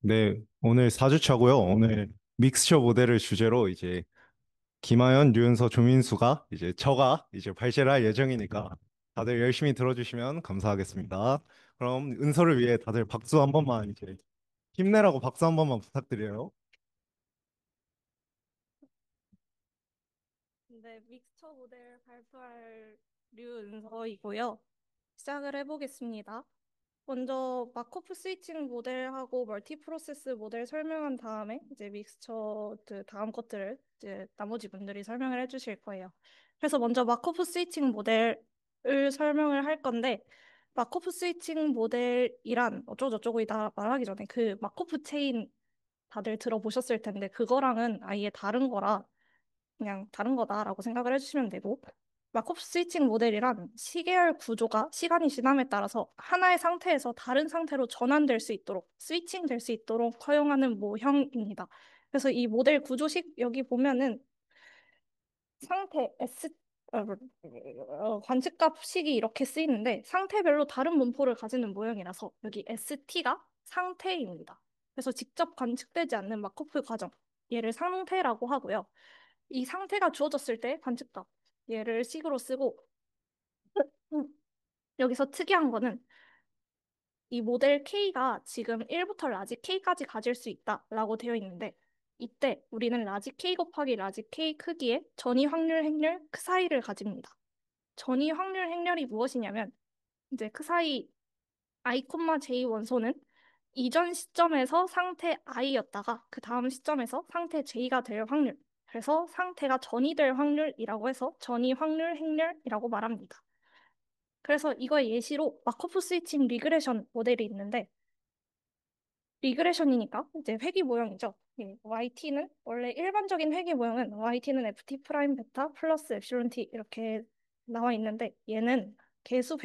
네, 오늘 4주차고요. 오늘 믹스처 모델을 주제로 이제 김하연, 류은서, 조민수가 이제 저가 이제 발제를 할 예정이니까 다들 열심히 들어주시면 감사하겠습니다. 그럼 은서를 위해 다들 박수 한 번만 이제 힘내라고 박수 한 번만 부탁드려요. 네, 믹스처 모델 발표할 류은서이고요. 시작을 해보겠습니다. 먼저 마코프 스위칭 모델하고 멀티 프로세스 모델 설명한 다음에 이제 믹스처 그 다음 것들을 이제 나머지 분들이 설명을 해주실 거예요. 그래서 먼저 마코프 스위칭 모델을 설명을 할 건데 마코프 스위칭 모델이란 어쩌고저쩌고 다 말하기 전에 그 마코프 체인 다들 들어보셨을 텐데 그거랑은 아예 다른 거라 그냥 다른 거다라고 생각을 해주시면 되고 마코프 스위칭 모델이란 시계열 구조가 시간이 지남에 따라서 하나의 상태에서 다른 상태로 전환될 수 있도록 스위칭 될 수 있도록 허용하는 모형입니다. 그래서 이 모델 구조식 여기 보면은 상태 관측값식이 이렇게 쓰이는데 상태별로 다른 분포를 가지는 모형이라서 여기 ST가 상태입니다. 그래서 직접 관측되지 않는 마코프 과정 얘를 상태라고 하고요. 이 상태가 주어졌을 때 관측값 얘를 식으로 쓰고 음, 여기서 특이한 거는 이 모델 K가 지금 1부터 라지 K까지 가질 수 있다라고 되어 있는데 이때 우리는 라지 K 곱하기 라지 K 크기의 전위 확률 행렬 그 사이를 가집니다. 전위 확률 행렬이 무엇이냐면 이제 그 사이 i, j 원소는 이전 시점에서 상태 i였다가 그 다음 시점에서 상태 j가 될 확률. 그래서 상태가 전이될 확률이라고 해서 전이 확률 행렬이라고 말합니다. 그래서 이거의 예시로 마코프 스위칭 리그레션 모델이 있는데 리그레션이니까 이제 회귀 모형이죠. 예, YT는 원래 일반적인 회귀 모형은 YT는 FT 프라임 베타 플러스 엡실론 T 이렇게 나와 있는데 얘는 개수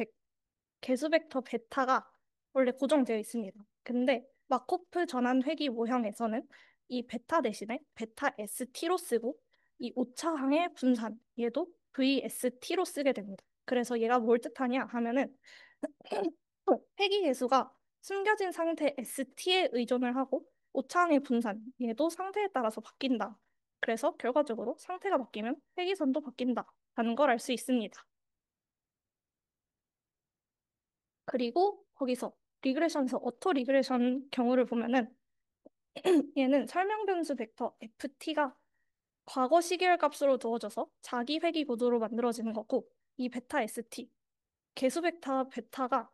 개수 벡터 베타가 원래 고정되어 있습니다. 근데 마코프 전환 회귀 모형에서는 이 베타 대신에 베타 ST로 쓰고 이 오차항의 분산 얘도 VST로 쓰게 됩니다. 그래서 얘가 뭘 뜻하냐 하면은 회귀 계수가 숨겨진 상태 ST에 의존을 하고 오차항의 분산 얘도 상태에 따라서 바뀐다. 그래서 결과적으로 상태가 바뀌면 회귀선도 바뀐다. 라는 걸 알 수 있습니다. 그리고 거기서 리그레션에서 오토 리그레션 경우를 보면은 얘는 설명 변수 벡터 ft가 과거 시계열 값으로 두어져서 자기 회귀 구도로 만들어지는 거고 이 베타 st 개수 벡터 베타가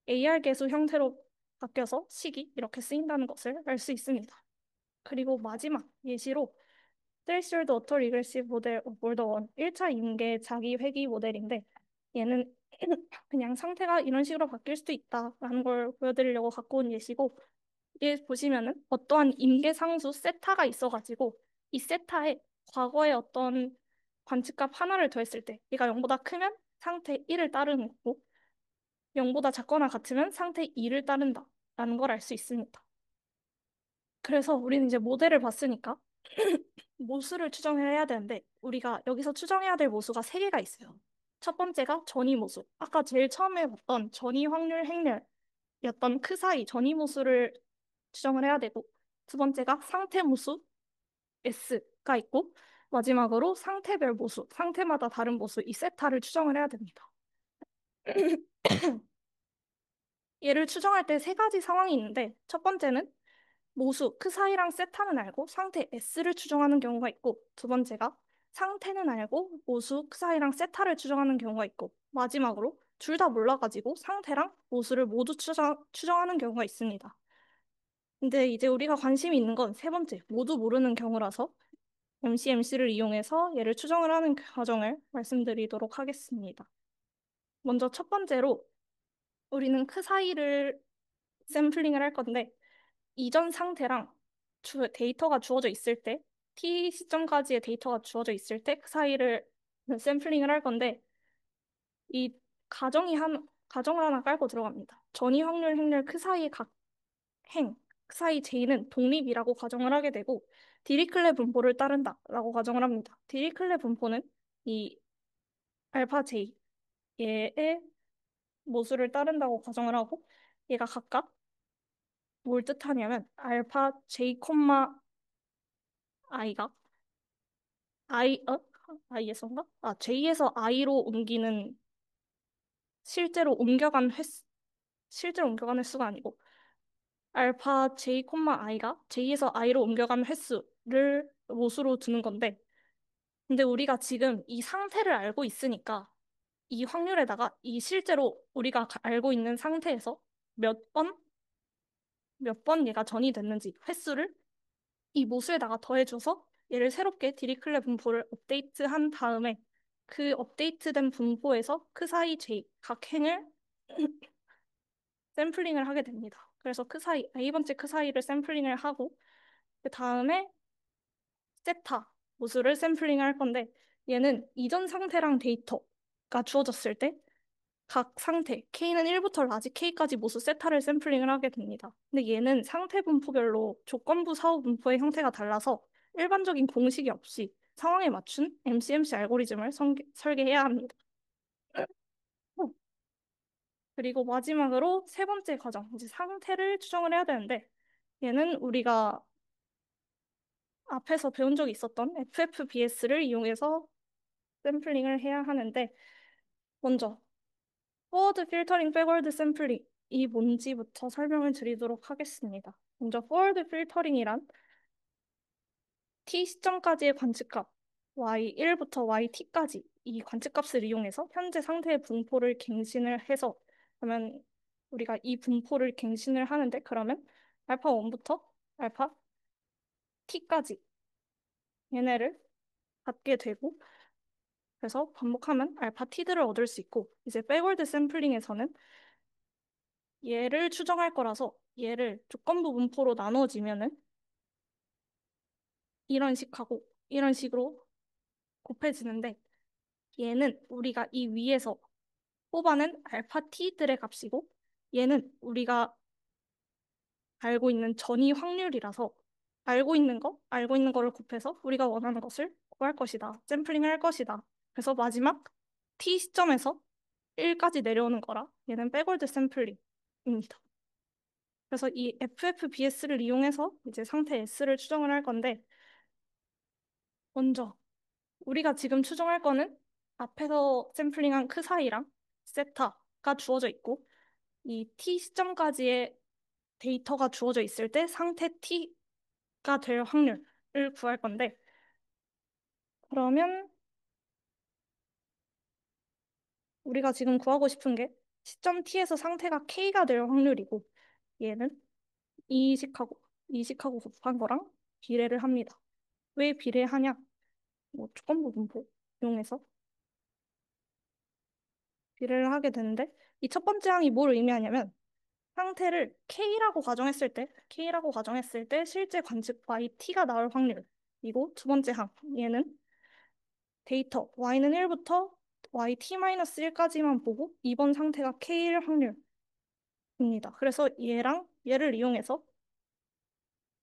AR 개수 형태로 바뀌어서 식이 이렇게 쓰인다는 것을 알 수 있습니다. 그리고 마지막 예시로 셀시얼드 오토 리그레시브 모델 몰더 원 1차 임계 자기 회귀 모델인데 얘는 그냥 상태가 이런 식으로 바뀔 수도 있다라는 걸 보여드리려고 갖고 온 예시고 이게 보시면은 어떠한 임계 상수 세타가 있어가지고 이 세타에 과거에 어떤 관측값 하나를 더했을 때 얘가 0보다 크면 상태 1을 따르는 거고 0보다 작거나 같으면 상태 2를 따른다라는 걸 알 수 있습니다. 그래서 우리는 이제 모델을 봤으니까 모수를 추정을 해야 되는데 우리가 여기서 추정해야 될 모수가 세 개가 있어요. 첫 번째가 전위 모수. 아까 제일 처음에 봤던 전위 확률 행렬이었던 그 사이 전위 모수를 추정을 해야 되고 두 번째가 상태 모수 S가 있고 마지막으로 상태별 모수, 상태마다 다른 모수 이 세타를 추정을 해야 됩니다. 얘를 추정할 때 세 가지 상황이 있는데 첫 번째는 모수, 그 사이랑 세타는 알고 상태 S를 추정하는 경우가 있고 두 번째가 상태는 알고 모수, 그 사이랑 세타를 추정하는 경우가 있고 마지막으로 둘 다 몰라가지고 상태랑 모수를 모두 추정하는 경우가 있습니다. 근데 이제 우리가 관심이 있는 건 세 번째, 모두 모르는 경우라서 MCMC를 이용해서 얘를 추정을 하는 과정을 말씀드리도록 하겠습니다. 먼저 첫 번째로 우리는 그 사이를 샘플링을 할 건데 이전 상태랑 데이터가 주어져 있을 때 t 시점까지의 데이터가 주어져 있을 때 그 사이를 샘플링을 할 건데 이 가정을 하나 깔고 들어갑니다. 전위 확률 행렬 그 사이의 각 그 사이 j는 독립이라고 가정을 하게 되고 디리클레 분포를 따른다라고 가정을 합니다. 디리클레 분포는 이 알파 j 얘의 모수를 따른다고 가정을 하고 얘가 각각 뭘 뜻하냐면 알파 j, i가 i에서인가? j에서 i로 옮기는 실제로 옮겨간 횟수, 실제로 옮겨간 횟수가 아니고 알파 j, i가 j에서 i로 옮겨간 횟수를 모수로 두는 건데 근데 우리가 지금 이 상태를 알고 있으니까 이 확률에다가 이 실제로 우리가 알고 있는 상태에서 몇 번, 몇 번 얘가 전이 됐는지 횟수를 이 모수에다가 더해줘서 얘를 새롭게 디리클레 분포를 업데이트한 다음에 그 업데이트된 분포에서 그 사이 j 각 행을 샘플링을 하게 됩니다. 그래서 그 사이, A번째 그 사이를 샘플링을 하고 그 다음에 세타 모수를 샘플링 할 건데 얘는 이전 상태랑 데이터가 주어졌을 때 각 상태 K는 1부터 라지 K까지 모수 세타를 샘플링을 하게 됩니다. 근데 얘는 상태 분포별로 조건부 사후 분포의 형태가 달라서 일반적인 공식이 없이 상황에 맞춘 MCMC 알고리즘을 설계해야 합니다. 그리고 마지막으로 세 번째 과정, 이제 상태를 추정을 해야 되는데 얘는 우리가 앞에서 배운 적이 있었던 FFBS를 이용해서 샘플링을 해야 하는데 먼저 포워드 필터링, 백워드 샘플링 이 뭔지부터 설명을 드리도록 하겠습니다. 먼저 포워드 필터링이란 t 시점까지의 관측값 y1부터 yt까지 이 관측값을 이용해서 현재 상태의 분포를 갱신을 해서 그러면 우리가 이 분포를 갱신을 하는데 그러면 알파 1부터 알파 t까지 얘네를 갖게 되고 그래서 반복하면 알파 t들을 얻을 수 있고 이제 백월드 샘플링에서는 얘를 추정할 거라서 얘를 조건부 분포로 나눠지면은 이런 식하고 이런 식으로 곱해지는데 얘는 우리가 이 위에서 뽑아낸 알파 t들의 값이고 얘는 우리가 알고 있는 전이 확률이라서 알고 있는 거를 곱해서 우리가 원하는 것을 구할 것이다. 샘플링을 할 것이다. 그래서 마지막 t 시점에서 1까지 내려오는 거라 얘는 백월드 샘플링입니다. 그래서 이 FFBS를 이용해서 이제 상태 S를 추정을 할 건데 먼저 우리가 지금 추정할 거는 앞에서 샘플링한 크 사이랑 세타가 주어져 있고 이 t 시점까지의 데이터가 주어져 있을 때 상태 t가 될 확률을 구할 건데 그러면 우리가 지금 구하고 싶은 게 시점 t에서 상태가 k가 될 확률이고 얘는 이식하고 이식하고 곱한 거랑 비례를 합니다. 왜 비례하냐? 뭐 조건부 분포 이용해서 비례를 하게 되는데 이 첫 번째 항이 뭘 의미하냐면 상태를 K라고 가정했을 때 실제 관측 YT가 나올 확률이고 두 번째 항 얘는 데이터 Y는 1부터 YT-1까지만 보고 이번 상태가 K일 확률입니다. 그래서 얘랑 얘를 이용해서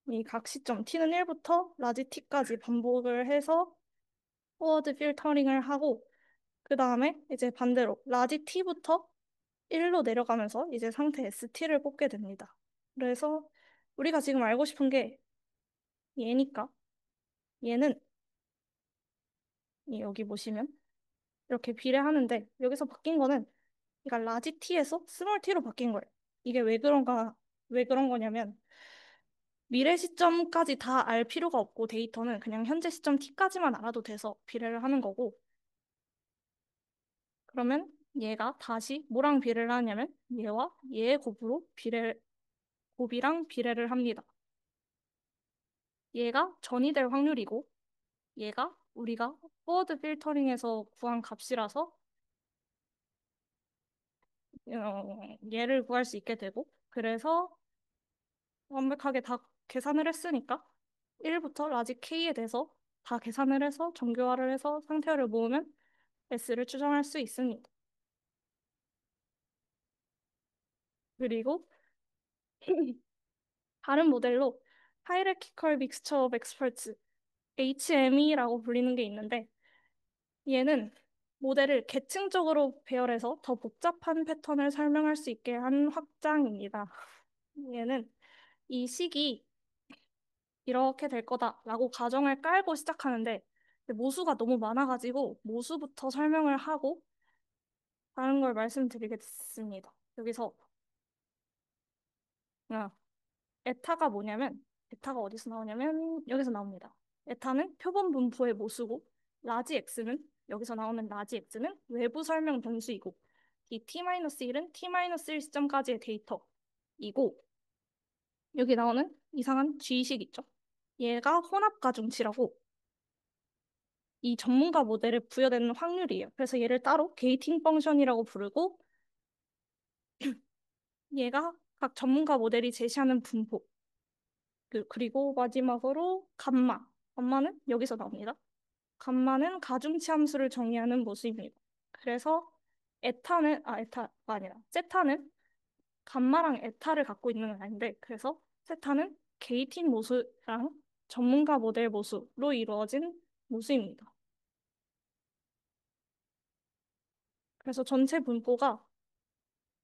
이 각 시점 T는 1부터 라지 T까지 반복을 해서 포워드 필터링을 하고 그 다음에 이제 반대로 라지 T부터 1로 내려가면서 이제 상태 ST를 뽑게 됩니다. 그래서 우리가 지금 알고 싶은 게 얘니까 얘는 여기 보시면 이렇게 비례하는데 여기서 바뀐 거는 그러니까 라지 T에서 스몰 T로 바뀐 거예요. 이게 왜 그런 거냐면 미래 시점까지 다 알 필요가 없고 데이터는 그냥 현재 시점 T까지만 알아도 돼서 비례를 하는 거고 그러면 얘가 다시 뭐랑 비례를 하냐면 얘와 얘의 곱이랑 비례를 합니다. 얘가 전이 될 확률이고 얘가 우리가 포워드 필터링에서 구한 값이라서 얘를 구할 수 있게 되고 그래서 완벽하게 다 계산을 했으니까 1부터 라지 K에 대해서 다 계산을 해서 정교화를 해서 상태를 모으면 S를 추정할 수 있습니다. 그리고 다른 모델로 Hierarchical Mixture of Experts, HME라고 불리는 게 있는데 얘는 모델을 계층적으로 배열해서 더 복잡한 패턴을 설명할 수 있게 한 확장입니다. 얘는 이 식이 이렇게 될 거다라고 가정을 깔고 시작하는데 모수가 너무 많아가지고 모수부터 설명을 하고 다른 걸 말씀드리겠습니다. 여기서 아, 에타가 뭐냐면 에타가 어디서 나오냐면 여기서 나옵니다. 에타는 표본 분포의 모수고 라지 x는 여기서 나오는 라지 x는 외부 설명 변수이고 이 t-1은 t-1 시점까지의 데이터이고 여기 나오는 이상한 g식 있죠. 얘가 혼합 가중치라고 이 전문가 모델에 부여되는 확률이에요. 그래서 얘를 따로 게이팅 펑션이라고 부르고 얘가 각 전문가 모델이 제시하는 분포 그리고 마지막으로 감마. 감마는 여기서 나옵니다. 감마는 가중치 함수를 정의하는 모습입니다. 그래서 에타가 아니라 세타는 감마랑 에타를 갖고 있는 건 아닌데 그래서 세타는 게이팅 모수랑 전문가 모델 모수로 이루어진 모수입니다. 그래서 전체 분포가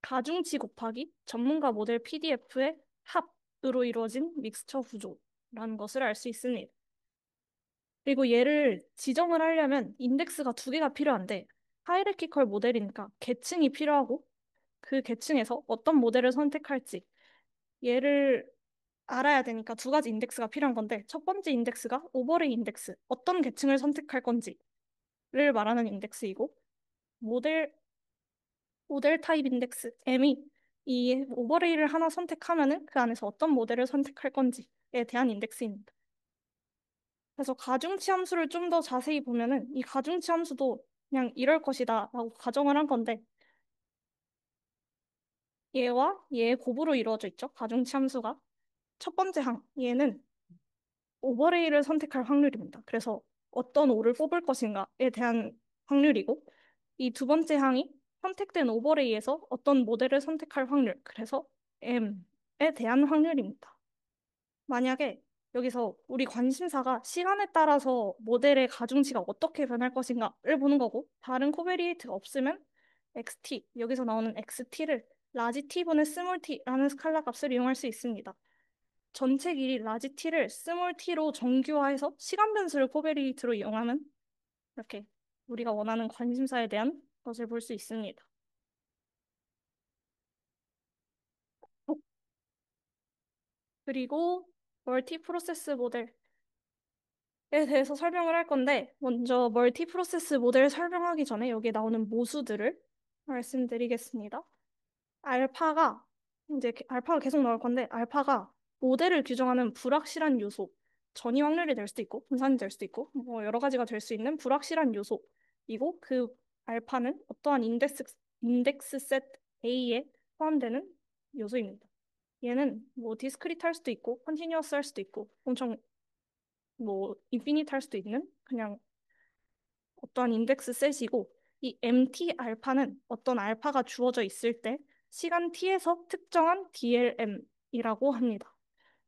가중치 곱하기 전문가 모델 PDF의 합으로 이루어진 믹스처 구조라는 것을 알 수 있습니다. 그리고 얘를 지정을 하려면 인덱스가 두 개가 필요한데 하이라키컬 모델이니까 계층이 필요하고 그 계층에서 어떤 모델을 선택할지 얘를 알아야 되니까 두 가지 인덱스가 필요한 건데 첫 번째 인덱스가 오버레이 인덱스, 어떤 계층을 선택할 건지를 말하는 인덱스이고 모델 모델 타입 인덱스 M이 이 오버레이를 하나 선택하면은 그 안에서 어떤 모델을 선택할 건지에 대한 인덱스입니다. 그래서 가중치 함수를 좀 더 자세히 보면은 이 가중치 함수도 그냥 이럴 것이다 라고 가정을 한 건데 얘와 얘의 곱으로 이루어져 있죠. 가중치 함수가. 첫 번째 항, 얘는 오버레이를 선택할 확률입니다. 그래서 어떤 오를 뽑을 것인가에 대한 확률이고 이 두 번째 항이 선택된 오버레이에서 어떤 모델을 선택할 확률, 그래서 M에 대한 확률입니다. 만약에 여기서 우리 관심사가 시간에 따라서 모델의 가중치가 어떻게 변할 것인가를 보는 거고 다른 코베리에이트가 없으면 XT, 여기서 나오는 XT를 라지 T분의 스몰 t라는 스칼라 값을 이용할 수 있습니다. 전체 길이 라지 T를 스몰 t로 정규화해서 시간 변수를 코베리에이트로 이용하면 이렇게 우리가 원하는 관심사에 대한 것을 볼 수 있습니다. 그리고 멀티 프로세스 모델 에 대해서 설명을 할 건데 먼저 멀티 프로세스 모델 설명하기 전에 여기에 나오는 모수들을 말씀드리겠습니다. 알파가 알파가 계속 나올 건데 알파가 모델을 규정하는 불확실한 요소, 전이 확률이 될 수도 있고 분산이 될 수도 있고 뭐 여러 가지가 될 수 있는 불확실한 요소이고 그 알파는 어떠한 인덱스 셋 A에 포함되는 요소입니다. 얘는 뭐 디스크리트 할 수도 있고 컨티뉴어스 할 수도 있고 엄청 뭐 인피니트 할 수도 있는 그냥 어떠한 인덱스 셋이고 이 MT 알파는 어떤 알파가 주어져 있을 때 시간 t에서 특정한 DLM이라고 합니다.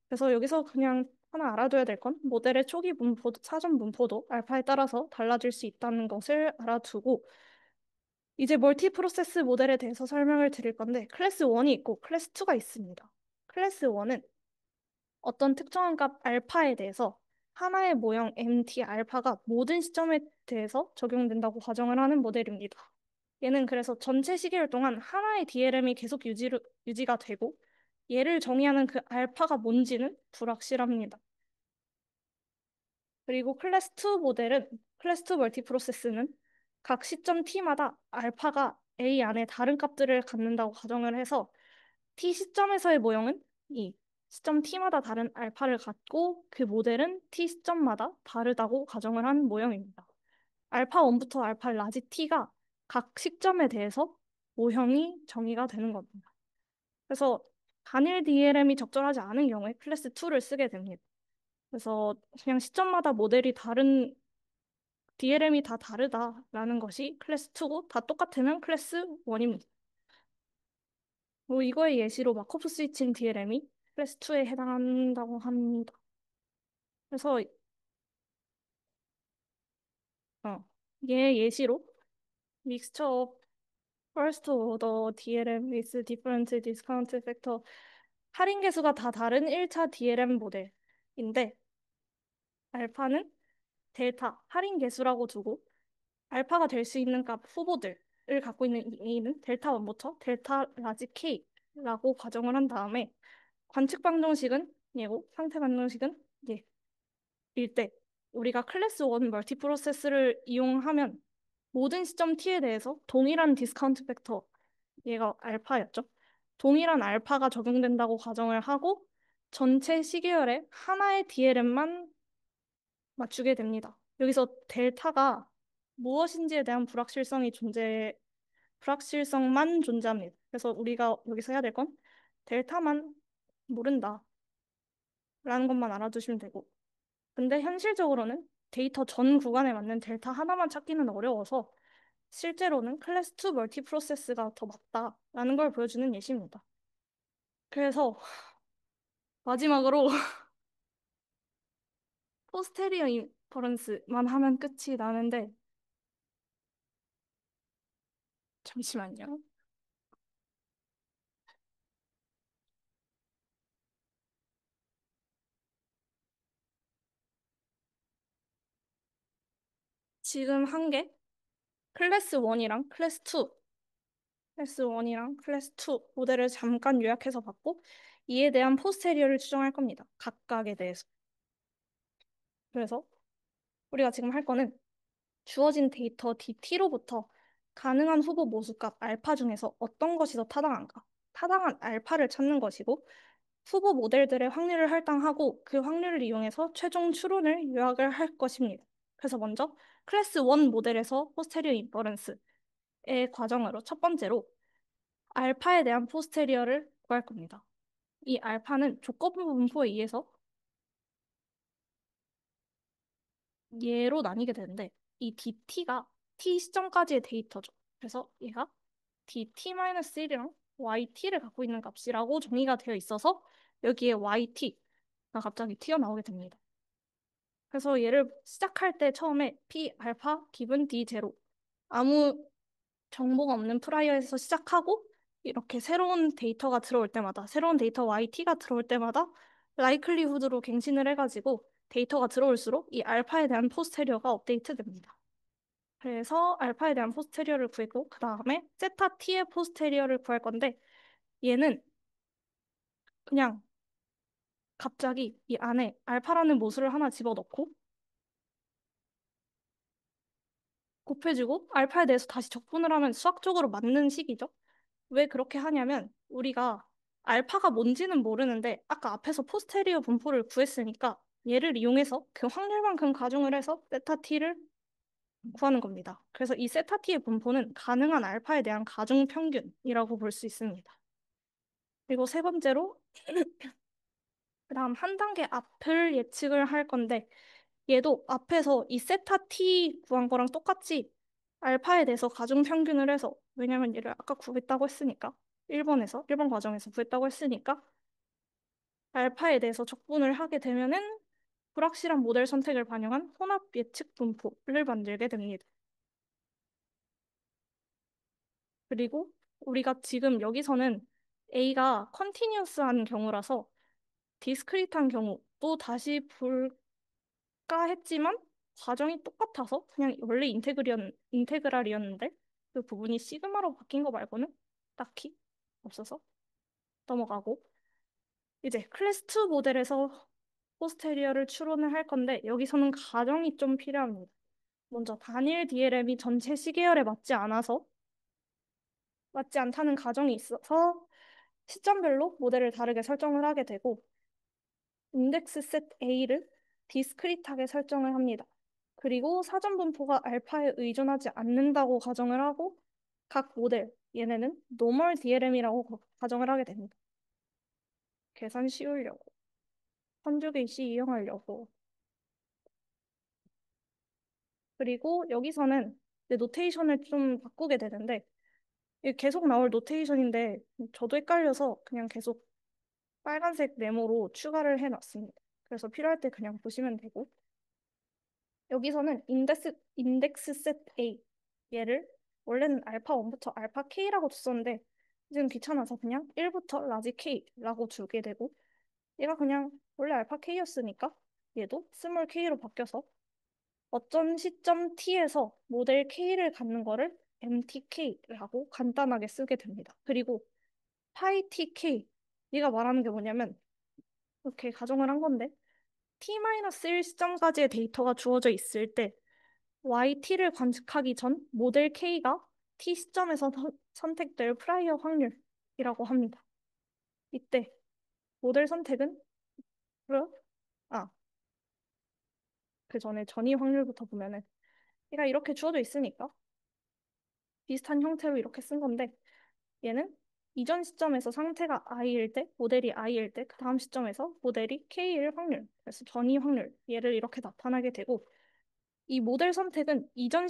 그래서 여기서 그냥 하나 알아둬야 될 건 모델의 초기 분포, 사전 분포도 알파에 따라서 달라질 수 있다는 것을 알아두고 이제 멀티 프로세스 모델에 대해서 설명을 드릴 건데 클래스 1이 있고 클래스 2가 있습니다. 클래스 1은 어떤 특정한 값 알파에 대해서 하나의 모형 MT 알파가 모든 시점에 대해서 적용된다고 가정을 하는 모델입니다. 얘는 그래서 전체 시계열 동안 하나의 DLM이 계속 유지가 되고 얘를 정의하는 그 알파가 뭔지는 불확실합니다. 그리고 클래스 2 멀티 프로세스는 각 시점 t마다 알파가 A 안에 다른 값들을 갖는다고 가정을 해서 t 시점에서의 모형은 이 시점 t마다 다른 알파를 갖고 그 모델은 t 시점마다 다르다고 가정을 한 모형입니다. 알파 1부터 알파 라지 t가 각 시점에 대해서 모형이 정의가 되는 겁니다. 그래서 단일 DLM이 적절하지 않은 경우에 클래스 2를 쓰게 됩니다. 그래서 그냥 시점마다 모델이 다른 DLM이 다 다르다라는 것이 클래스 2고 다 똑같으면 클래스 1입니다. 뭐 이거의 예시로 마코프 스위칭 DLM이 클래스 2에 해당한다고 합니다. 그래서 얘 예시로 mixture of first order DLM with different discount factor 할인 개수가 다 다른 1차 DLM 모델인데 알파는 델타 할인 개수라고 두고 알파가 될 수 있는 값 후보들을 갖고 있는 이 A는 델타 1부터 델타 라지 K라고 가정을 한 다음에 관측 방정식은 얘고 상태 방정식은 얘일 때 우리가 클래스 1 멀티 프로세스를 이용하면 모든 시점 t에 대해서 동일한 디스카운트 팩터 얘가 알파였죠. 동일한 알파가 적용된다고 가정을 하고 전체 시계열에 하나의 DLM만 맞추게 됩니다. 여기서 델타가 무엇인지에 대한 불확실성만 존재합니다. 그래서 우리가 여기서 해야 될 건 델타만 모른다라는 것만 알아두시면 되고. 근데 현실적으로는 데이터 전 구간에 맞는 델타 하나만 찾기는 어려워서 실제로는 클래스 2 멀티 프로세스가 더 맞다라는 걸 보여주는 예시입니다. 그래서 마지막으로 포스테리어 인퍼런스만 하면 끝이 나는데 잠시만요. 지금 한 게 클래스 1이랑 클래스 2, 클래스 1이랑 클래스 2 모델을 잠깐 요약해서 봤고 이에 대한 포스테리어를 추정할 겁니다. 각각에 대해서. 그래서 우리가 지금 할 거는 주어진 데이터 DT로부터 가능한 후보 모수값 알파 중에서 어떤 것이 더 타당한가? 타당한 알파를 찾는 것이고 후보 모델들의 확률을 할당하고 그 확률을 이용해서 최종 추론을 요약을 할 것입니다. 그래서 먼저 클래스 1 모델에서 포스테리어 인퍼런스의 과정으로 첫 번째로 알파에 대한 포스테리어를 구할 겁니다. 이 알파는 조건부 분포에 의해서 얘로 나뉘게 되는데 이 DT가 T 시점까지의 데이터죠. 그래서 얘가 DT-1이랑 YT를 갖고 있는 값이라고 정의가 되어 있어서 여기에 YT가 갑자기 튀어나오게 됩니다. 그래서 얘를 시작할 때 처음에 P 알파 기분 D 제로 아무 정보가 없는 프라이어에서 시작하고 이렇게 새로운 데이터가 들어올 때마다 새로운 데이터 YT가 들어올 때마다 라이클리후드로 갱신을 해가지고 데이터가 들어올수록 이 알파에 대한 포스테리어가 업데이트 됩니다. 그래서 알파에 대한 포스테리어를 구했고 그 다음에 세타 T의 포스테리어를 구할 건데 얘는 그냥 갑자기 이 안에 알파라는 모수를 하나 집어넣고 곱해주고 알파에 대해서 다시 적분을 하면 수학적으로 맞는 식이죠. 왜 그렇게 하냐면 우리가 알파가 뭔지는 모르는데 아까 앞에서 포스테리어 분포를 구했으니까 얘를 이용해서 그 확률만큼 가중을 해서 세타 t를 구하는 겁니다. 그래서 이 세타 t의 분포는 가능한 알파에 대한 가중 평균이라고 볼 수 있습니다. 그리고 세 번째로 그다음 한 단계 앞을 예측을 할 건데 얘도 앞에서 이 세타 t 구한 거랑 똑같이 알파에 대해서 가중 평균을 해서 왜냐면 얘를 아까 구했다고 했으니까 1번 과정에서 구했다고 했으니까 알파에 대해서 적분을 하게 되면은 불확실한 모델 선택을 반영한 혼합 예측 분포를 만들게 됩니다. 그리고 우리가 지금 여기서는 A가 컨티뉴어스한 경우라서 디스크리트한 경우 또 다시 볼까 했지만 과정이 똑같아서 그냥 원래 인테그랄이었는데 그 부분이 시그마로 바뀐 거 말고는 딱히 없어서 넘어가고 이제 클래스 2 모델에서 포스테리어를 추론을 할 건데 여기서는 가정이 좀 필요합니다. 먼저 단일 DLM이 전체 시계열에 맞지 않다는 가정이 있어서 시점별로 모델을 다르게 설정을 하게 되고 인덱스 셋 A를 디스크리트하게 설정을 합니다. 그리고 사전 분포가 알파에 의존하지 않는다고 가정을 하고 각 모델 얘네는 노멀 DLM이라고 가정을 하게 됩니다. 계산 쉬우려고 컨주게이시 이용하려고 그리고 여기서는 이제 노테이션을 좀 바꾸게 되는데 이게 계속 나올 노테이션인데 저도 헷갈려서 그냥 계속 빨간색 네모로 추가를 해놨습니다. 그래서 필요할 때 그냥 보시면 되고 여기서는 인덱스 셋 A 얘를 원래는 알파 1부터 알파 K라고 줬었는데 지금 귀찮아서 그냥 1부터 라지 K라고 주게 되고 얘가 그냥 원래 알파 K였으니까 얘도 스몰 K로 바뀌어서 어떤 시점 T에서 모델 K를 갖는 거를 MTK라고 간단하게 쓰게 됩니다. 그리고 파이 TK 얘가 말하는 게 뭐냐면 이렇게 가정을 한 건데 T-1 시점까지의 데이터가 주어져 있을 때 YT를 관측하기 전 모델 K가 T 시점에서 선택될 프라이어 확률이라고 합니다. 이때 모델 선택은 뭐요? 아, 그 전에 전이 확률부터 보면은 얘가 이렇게 주어져 있으니까 비슷한 형태로 이렇게 쓴 건데 얘는 이전 시점에서 상태가 I일 때, 모델이 I일 때, 그 다음 시점에서 모델이 K일 확률, 그래서 전이 확률, 얘를 이렇게 나타나게 되고, 이 모델 선택은 이전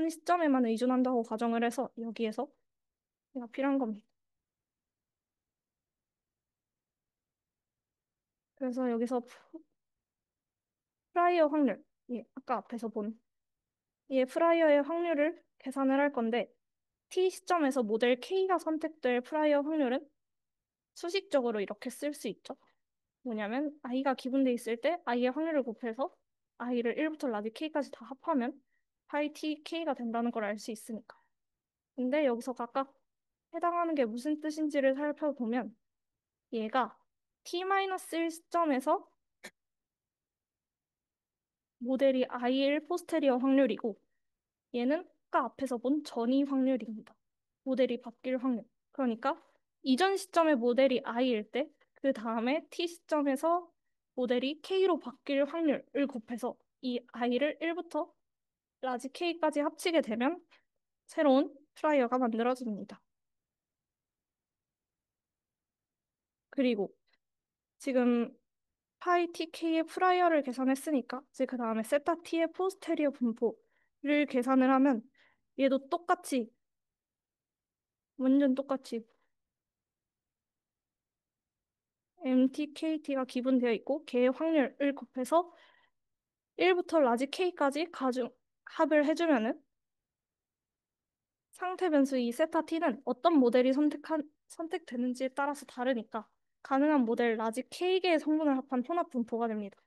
시점에만 의존한다고 가정을 해서 여기에서 얘가 필요한 겁니다. 그래서 여기서 프라이어 확률, 예, 아까 앞에서 본 이 프라이어의 확률을 계산을 할 건데, T 시점에서 모델 K가 선택될 프라이어 확률은 수식적으로 이렇게 쓸 수 있죠. 뭐냐면 i가 기분돼 있을 때 i의 확률을 곱해서 i를 1부터 라지 k까지 다 합하면 파이 t k가 된다는 걸 알 수 있으니까. 근데 여기서 각각 해당하는 게 무슨 뜻인지를 살펴보면 얘가 t-1 시점에서 모델이 i일 포스테리어 확률이고 얘는 아까 앞에서 본 전이 확률입니다. 모델이 바뀔 확률. 그러니까 이전 시점의 모델이 i일 때 그 다음에 t 시점에서 모델이 k로 바뀔 확률을 곱해서 이 i를 1부터 라지 k까지 합치게 되면 새로운 프라이어가 만들어집니다. 그리고 지금 파이 tk의 프라이어를 계산했으니까 이제 그 다음에 세타 t의 포스테리어 분포를 계산을 하면 얘도 똑같이 완전 똑같이 MTKT가 기본되어 있고 걔의 확률을 곱해서 1부터 라지 K까지 가중 합을 해주면은 상태 변수 이 세타 T는 어떤 모델이 선택되는지에 따라서 다르니까 가능한 모델 라지 K개의 성분을 합한 혼합 분포가 됩니다.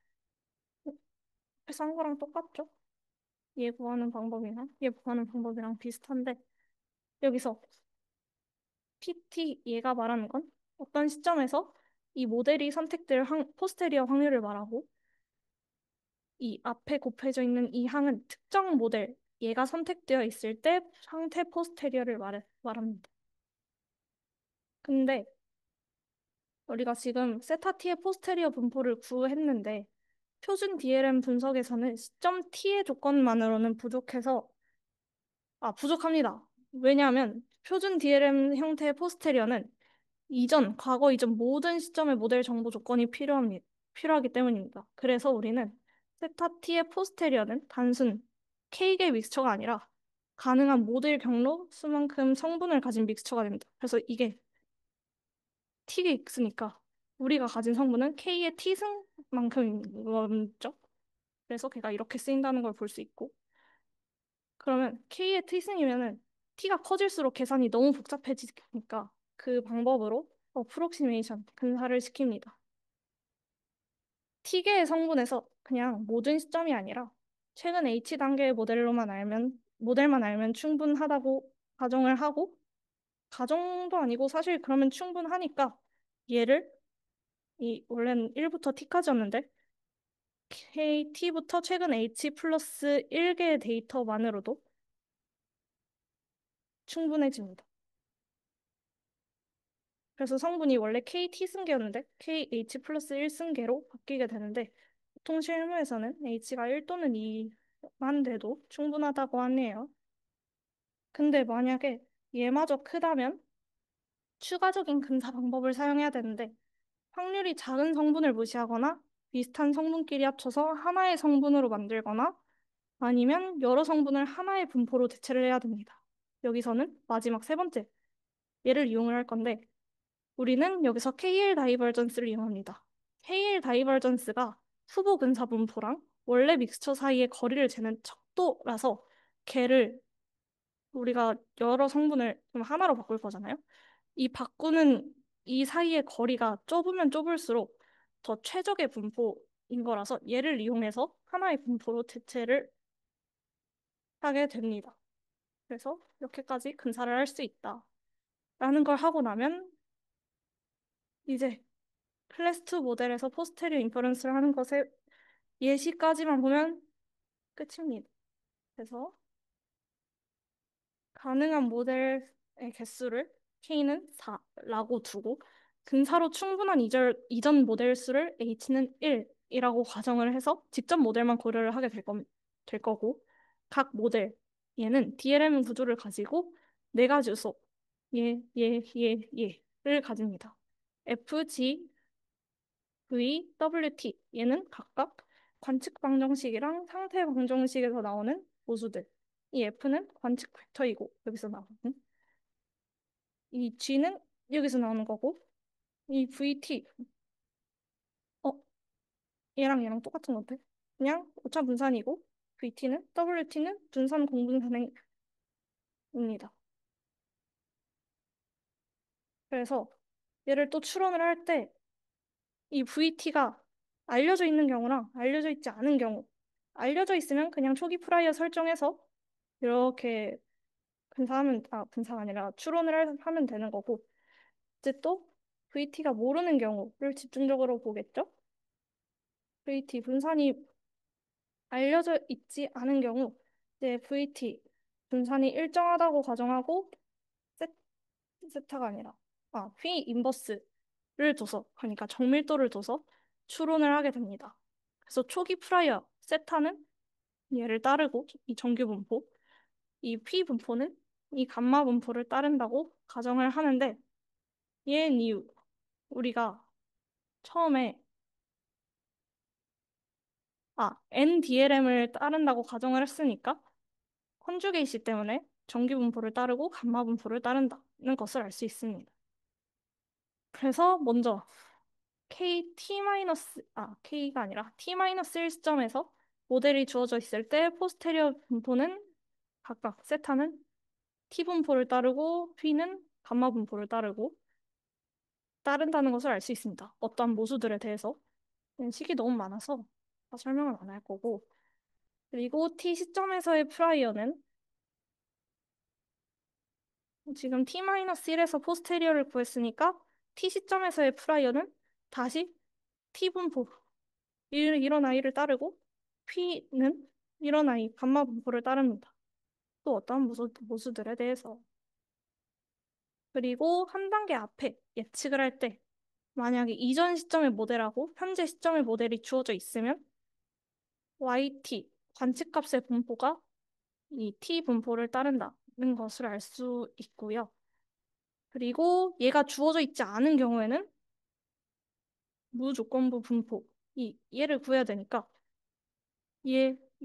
앞에서 한 거랑 똑같죠? 얘 구하는 방법이랑 비슷한데 여기서 PT 얘가 말하는 건 어떤 시점에서 이 모델이 선택될 포스테리어 확률을 말하고 이 앞에 곱해져 있는 이 항은 특정 모델, 얘가 선택되어 있을 때 상태 포스테리어를 말합니다. 근데 우리가 지금 세타 t의 포스테리어 분포를 구했는데 표준 DLM 분석에서는 시점 t의 조건만으로는 부족합니다. 왜냐하면 표준 DLM 형태의 포스테리어는 과거 이전 모든 시점의 모델 정보 조건이 필요하기 때문입니다. 그래서 우리는 세타 T의 포스테리어는 단순 K의 믹스처가 아니라 가능한 모델 경로 수만큼 성분을 가진 믹스처가 됩니다. 그래서 이게 T가 있으니까 우리가 가진 성분은 K의 T승만큼인 거죠. 그래서 걔가 이렇게 쓰인다는 걸 볼 수 있고 그러면 K의 T승이면은 T가 커질수록 계산이 너무 복잡해지니까 그 방법으로 어프록시메이션 근사를 시킵니다. T개의 성분에서 그냥 모든 시점이 아니라 최근 H 단계의 모델만 알면 충분하다고 가정을 하고 가정도 아니고 사실 그러면 충분하니까 얘를 원래는 1부터 T까지였는데 KT부터 최근 H 플러스 1개의 데이터만으로도 충분해집니다. 그래서 성분이 원래 KT 승계였는데 KH 플러스 1 승계로 바뀌게 되는데 보통 실무에서는 H가 1 또는 2만 돼도 충분하다고 하네요. 근데 만약에 얘마저 크다면 추가적인 근사 방법을 사용해야 되는데 확률이 작은 성분을 무시하거나 비슷한 성분끼리 합쳐서 하나의 성분으로 만들거나 아니면 여러 성분을 하나의 분포로 대체를 해야 됩니다. 여기서는 마지막 세 번째 얘를 이용을 할 건데 우리는 여기서 KL 다이버전스를 이용합니다. KL 다이버전스가 후보 근사 분포랑 원래 믹스처 사이의 거리를 재는 척도라서 걔를 우리가 여러 성분을 좀 하나로 바꿀 거잖아요. 이 바꾸는 이 사이의 거리가 좁으면 좁을수록 더 최적의 분포인 거라서 얘를 이용해서 하나의 분포로 대체를 하게 됩니다. 그래서 이렇게까지 근사를 할 수 있다. 라는 걸 하고 나면 이제 클래스 2 모델에서 포스테리어 인퍼런스를 하는 것의 예시까지만 보면 끝입니다. 그래서 가능한 모델의 개수를 K는 4라고 두고 근사로 충분한 이전 모델 수를 H는 1이라고 가정을 해서 직접 모델만 고려를 하게 될 거고 각 모델 얘는 DLM 구조를 가지고 네 가지 요소 얘를 가집니다. F, G, V, WT 얘는 각각 관측 방정식이랑 상태 방정식에서 나오는 보수들. 이 F는 관측 벡터이고 여기서 나오는 이 G는 여기서 나오는 거고 이 VT 어 얘랑 똑같은 건데 그냥 오차 분산이고 VT는 WT는 분산 공분산행입니다. 그래서 얘를 또 추론을 할 때 이 VT가 알려져 있는 경우랑 알려져 있지 않은 경우 알려져 있으면 그냥 초기 프라이어 설정해서 이렇게 분사가 아니라 하면 되는 거고 이제 또 VT가 모르는 경우를 집중적으로 보겠죠. VT 분산이 알려져 있지 않은 경우 이제 VT 분산이 일정하다고 가정하고 세, 세타가 아니라 V 인버스를 둬서 그러니까 정밀도를 둬서 추론을 하게 됩니다. 그래서 초기 프라이어 세타는 얘를 따르고 이 정규 분포 이 P 분포는 이 감마 분포를 따른다고 가정을 하는데 얘는 이유 우리가 처음에 NDLM을 따른다고 가정을 했으니까 컨주게이시 때문에 정기 분포를 따르고 감마 분포를 따른다는 것을 알 수 있습니다. 그래서 먼저 K가 아니라 T-1 시점에서 모델이 주어져 있을 때 포스테리어 분포는 각각 세타는 T 분포를 따르고 P는 감마 분포를 따른다는 것을 알 수 있습니다. 어떠한 모수들에 대해서 식이 너무 많아서 다 설명을 안 할 거고 그리고 T 시점에서의 프라이어는 지금 T-1에서 포스테리어를 구했으니까 T 시점에서의 프라이어는 다시 T 분포 이런 아이를 따르고 P는 이런 아이 감마 분포를 따릅니다. 또 어떠한 모수들에 대해서 그리고 한 단계 앞에 예측을 할 때 만약에 이전 시점의 모델하고 현재 시점의 모델이 주어져 있으면 YT 관측값의 분포가 이 T 분포를 따른다는 것을 알 수 있고요. 그리고 얘가 주어져 있지 않은 경우에는 무조건부 분포 얘를 구해야 되니까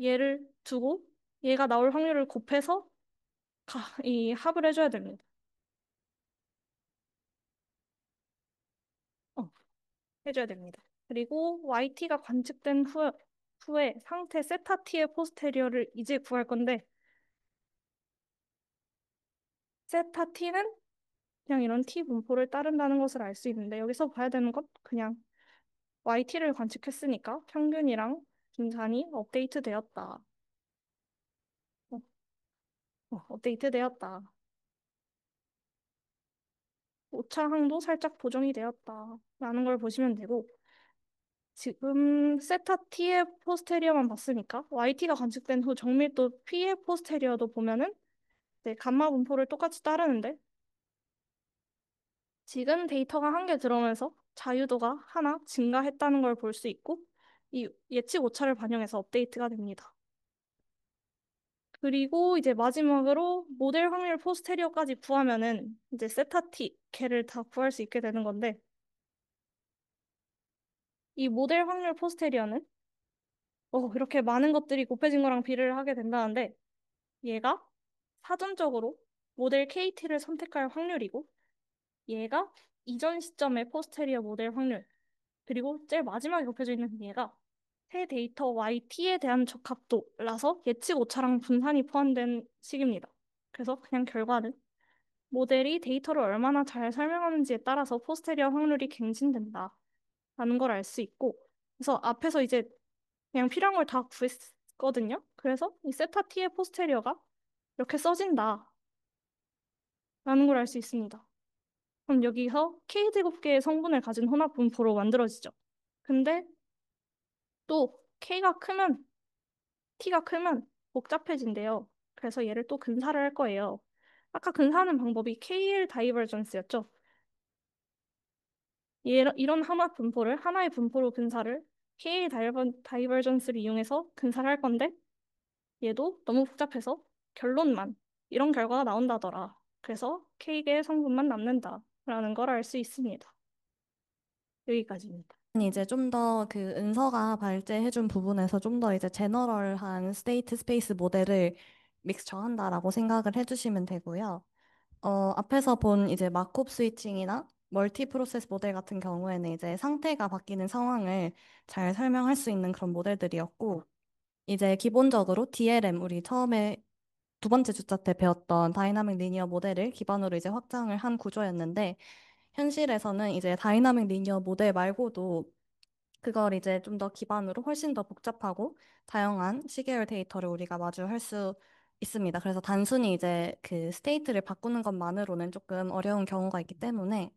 얘를 두고 얘가 나올 확률을 곱해서 이 합을 해줘야 됩니다. 어, 해줘야 됩니다. 그리고 YT가 관측된 후에 상태 세타 T의 포스테리어를 이제 구할 건데 세타 T는 그냥 이런 T 분포를 따른다는 것을 알 수 있는데 여기서 봐야 되는 건 그냥 YT를 관측했으니까 평균이랑 분산이 업데이트 되었다. 어, 업데이트 되었다. 오차항도 살짝 보정이 되었다. 라는 걸 보시면 되고 지금 세타 T의 포스테리어만 봤으니까 YT가 관측된 후 정밀도 P의 포스테리어도 보면은 네, 감마 분포를 똑같이 따르는데 지금 데이터가 한 개 들어오면서 자유도가 하나 증가했다는 걸 볼 수 있고 이 예측 오차를 반영해서 업데이트가 됩니다. 그리고 이제 마지막으로 모델 확률 포스테리어까지 구하면은 이제 세타 T 걔를 다 구할 수 있게 되는 건데 이 모델 확률 포스테리어는 이렇게 많은 것들이 곱해진 거랑 비례를 하게 된다는데 얘가 사전적으로 모델 KT를 선택할 확률이고 얘가 이전 시점의 포스테리어 모델 확률 그리고 제일 마지막에 곱해져 있는 얘가 새 데이터 YT에 대한 적합도라서 예측 오차랑 분산이 포함된 식입니다. 그래서 그냥 결과는 모델이 데이터를 얼마나 잘 설명하는지에 따라서 포스테리어 확률이 갱신된다. 라는 걸 알 수 있고, 그래서 앞에서 이제 그냥 필요한 걸 다 구했거든요. 그래서 이 세타 t의 포스테리어가 이렇게 써진다. 라는 걸 알 수 있습니다. 그럼 여기서 K제곱계의 성분을 가진 혼합 분포로 만들어지죠. 근데 또 K가 크면, T가 크면 복잡해진대요. 그래서 얘를 또 근사를 할 거예요. 아까 근사하는 방법이 KL 다이버전스였죠. 이런 혼합 분포를 하나의 분포로 근사를 KL 다이버전스를 이용해서 근사를 할 건데 얘도 너무 복잡해서 결론만 이런 결과가 나온다더라. 그래서 K의 성분만 남는다라는 걸 알 수 있습니다. 여기까지입니다. 이제 좀 더 그 은서가 발제해준 부분에서 좀 더 이제 제너럴한 스테이트 스페이스 모델을 믹스처한다라고 생각을 해주시면 되고요. 앞에서 본 이제 마콥 스위칭이나 멀티 프로세스 모델 같은 경우에는 이제 상태가 바뀌는 상황을 잘 설명할 수 있는 그런 모델들이었고, 이제 기본적으로 DLM, 우리 처음에 두 번째 주차 때 배웠던 다이나믹 리니어 모델을 기반으로 이제 확장을 한 구조였는데, 현실에서는 이제 다이나믹 리니어 모델 말고도 그걸 이제 좀 더 기반으로 훨씬 더 복잡하고 다양한 시계열 데이터를 우리가 마주할 수 있습니다. 그래서 단순히 이제 그 스테이트를 바꾸는 것만으로는 조금 어려운 경우가 있기 때문에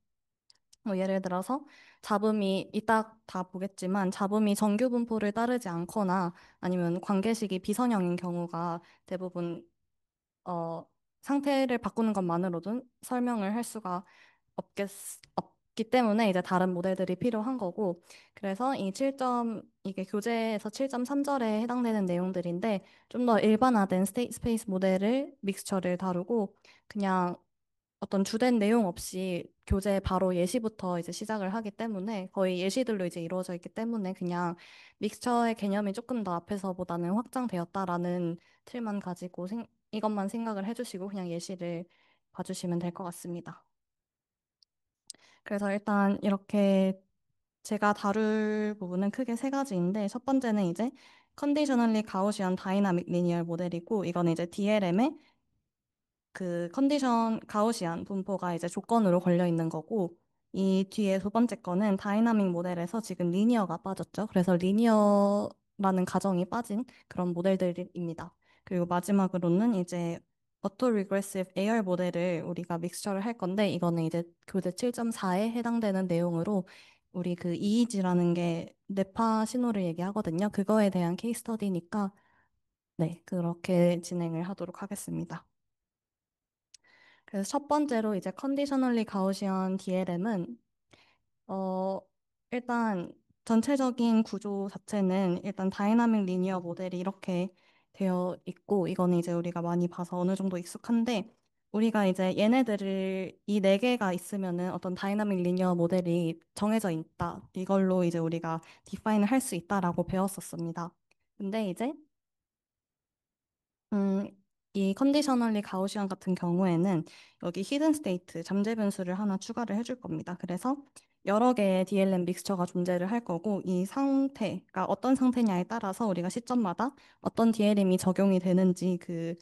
뭐 예를 들어서 잡음이 이따 다 보겠지만 잡음이 정규 분포를 따르지 않거나 아니면 관계식이 비선형인 경우가 대부분 어, 상태를 바꾸는 것만으로도 설명을 할 수가 없기 때문에 이제 다른 모델들이 필요한 거고, 그래서 이 7점, 이게 교재에서 7.3절에 해당되는 내용들인데, 좀 더 일반화된 스테이트 스페이스 모델을 믹스처를 다루고, 그냥 어떤 주된 내용 없이 교재 바로 예시부터 이제 시작을 하기 때문에 거의 예시들로 이제 이루어져 있기 때문에 그냥 믹스처의 개념이 조금 더 앞에서보다는 확장되었다라는 틀만 가지고 이것만 생각을 해주시고 그냥 예시를 봐주시면 될 것 같습니다. 그래서 일단 이렇게 제가 다룰 부분은 크게 세 가지인데 첫 번째는 이제 컨디셔널리 가우시안 다이나믹 리니얼 모델이고 이거는 이제 DLM의 그 컨디션 가우시안 분포가 이제 조건으로 걸려 있는 거고 이 뒤에 두 번째 거는 다이나믹 모델에서 지금 리니어가 빠졌죠. 그래서 리니어라는 가정이 빠진 그런 모델들입니다. 그리고 마지막으로는 이제 어토 리그레시브 AR 모델을 우리가 믹스처를 할 건데 이거는 이제 교재 7.4에 해당되는 내용으로 우리 그 EEG라는 게 뇌파 신호를 얘기하거든요. 그거에 대한 케이스 스터디니까 네, 그렇게 진행을 하도록 하겠습니다. 그래서 첫 번째로 이제 컨디셔널리 가우시언 DLM은 어 일단 전체적인 구조 자체는 일단 다이나믹 리니어 모델이 이렇게 되어 있고 이거는 이제 우리가 많이 봐서 어느 정도 익숙한데 우리가 이제 얘네들을 이 네 개가 있으면은 어떤 다이나믹 리니어 모델이 정해져 있다. 이걸로 이제 우리가 디파인을 할 수 있다라고 배웠었습니다. 근데 이제 음, 이 컨디셔널리 가우시안 같은 경우에는 여기 히든 스테이트 잠재 변수를 하나 추가를 해줄 겁니다. 그래서 여러 개의 DLM 믹스처가 존재를 할 거고 이 상태가 어떤 상태냐에 따라서 우리가 시점마다 어떤 DLM이 적용이 되는지 그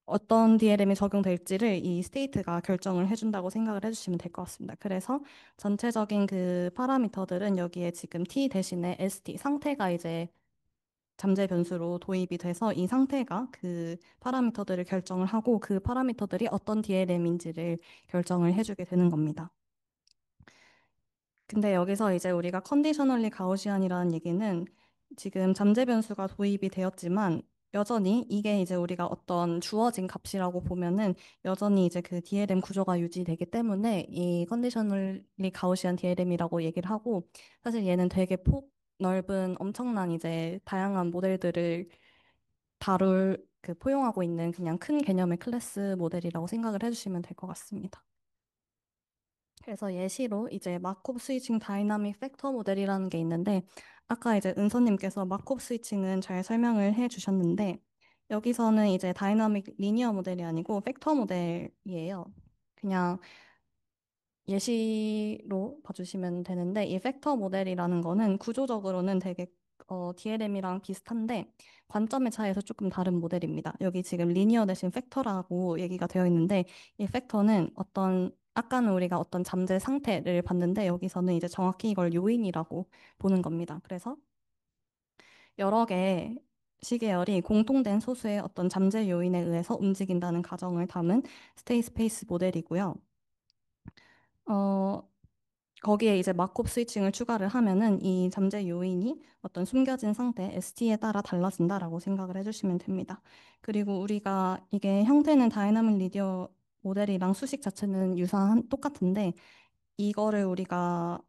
어떤 DLM이 적용될지를 이 스테이트가 결정을 해준다고 생각을 해주시면 될 것 같습니다. 그래서 전체적인 그 파라미터들은 여기에 지금 T 대신에 ST 상태가 이제 잠재 변수로 도입이 돼서 이 상태가 그 파라미터들을 결정을 하고 그 파라미터들이 어떤 DLM인지를 결정을 해주게 되는 겁니다. 근데 여기서 이제 우리가 컨디셔널리 가우시안이라는 얘기는 지금 잠재 변수가 도입이 되었지만 여전히 이게 이제 우리가 어떤 주어진 값이라고 보면은 여전히 이제 그 DLM 구조가 유지되기 때문에 이 컨디셔널리 가우시안 DLM이라고 얘기를 하고 사실 얘는 되게 폭 넓은 엄청난 이제 다양한 모델들을 다룰 그 포용하고 있는 그냥 큰 개념의 클래스 모델이라고 생각을 해주시면 될 것 같습니다. 그래서 예시로 이제 마콥 스위칭 다이나믹 팩터 모델이라는 게 있는데 아까 이제 은서님께서 마콥 스위칭은 잘 설명을 해 주셨는데 여기서는 이제 다이나믹 리니어 모델이 아니고 팩터 모델이에요. 그냥 예시로 봐주시면 되는데 이 팩터 모델이라는 거는 구조적으로는 되게 DLM이랑 비슷한데 관점의 차이에서 조금 다른 모델입니다. 여기 지금 리니어 대신 팩터라고 얘기가 되어 있는데 이 팩터는 아까는 우리가 어떤 잠재 상태를 봤는데 여기서는 이제 정확히 이걸 요인이라고 보는 겁니다. 그래서 여러 개의 시계열이 공통된 소수의 어떤 잠재 요인에 의해서 움직인다는 가정을 담은 스테이 스페이스 모델이고요. 어, 거기에 이제 마콥 스위칭을 추가를 하면은 이 잠재 요인이 어떤 숨겨진 상태 ST에 따라 달라진다라고 생각을 해주시면 됩니다. 그리고 우리가 이게 형태는 다이나믹 리니어 모델이랑 수식 자체는 똑같은데 이거를 우리가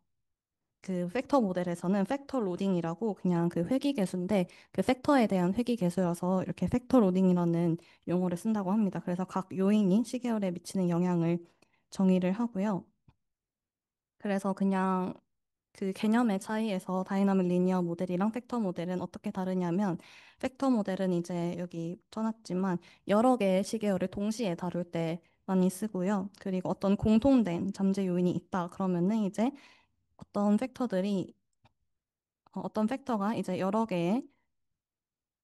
그 팩터 모델에서는 팩터 로딩이라고 그냥 그 회귀 계수인데 그 팩터에 대한 회귀 계수여서 이렇게 팩터 로딩이라는 용어를 쓴다고 합니다. 그래서 각 요인이 시계열에 미치는 영향을 정의를 하고요. 그래서 그냥 그 개념의 차이에서 다이나믹 리니어 모델이랑 팩터 모델은 어떻게 다르냐면 팩터 모델은 이제 여기 써놨지만 여러 개의 시계열을 동시에 다룰 때 많이 쓰고요. 그리고 어떤 공통된 잠재 요인이 있다 그러면은 이제 어떤 팩터들이 어떤 팩터가 이제 여러 개의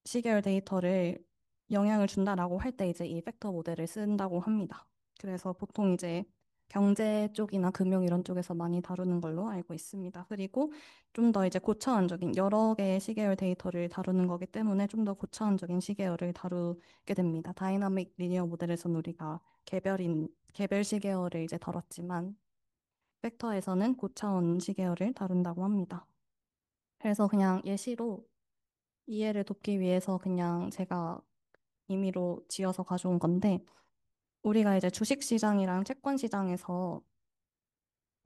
시계열 데이터를 영향을 준다라고 할 때 이제 이 팩터 모델을 쓴다고 합니다. 그래서 보통 이제 경제 쪽이나 금융 이런 쪽에서 많이 다루는 걸로 알고 있습니다. 그리고 좀 더 이제 고차원적인 여러 개의 시계열 데이터를 다루는 거기 때문에 좀 더 고차원적인 시계열을 다루게 됩니다. 다이나믹 리니어 모델에서는 우리가 개별 시계열을 이제 다뤘지만 팩터에서는 고차원 시계열을 다룬다고 합니다. 그래서 그냥 예시로 이해를 돕기 위해서 그냥 제가 임의로 지어서 가져온 건데, 우리가 이제 주식시장이랑 채권시장에서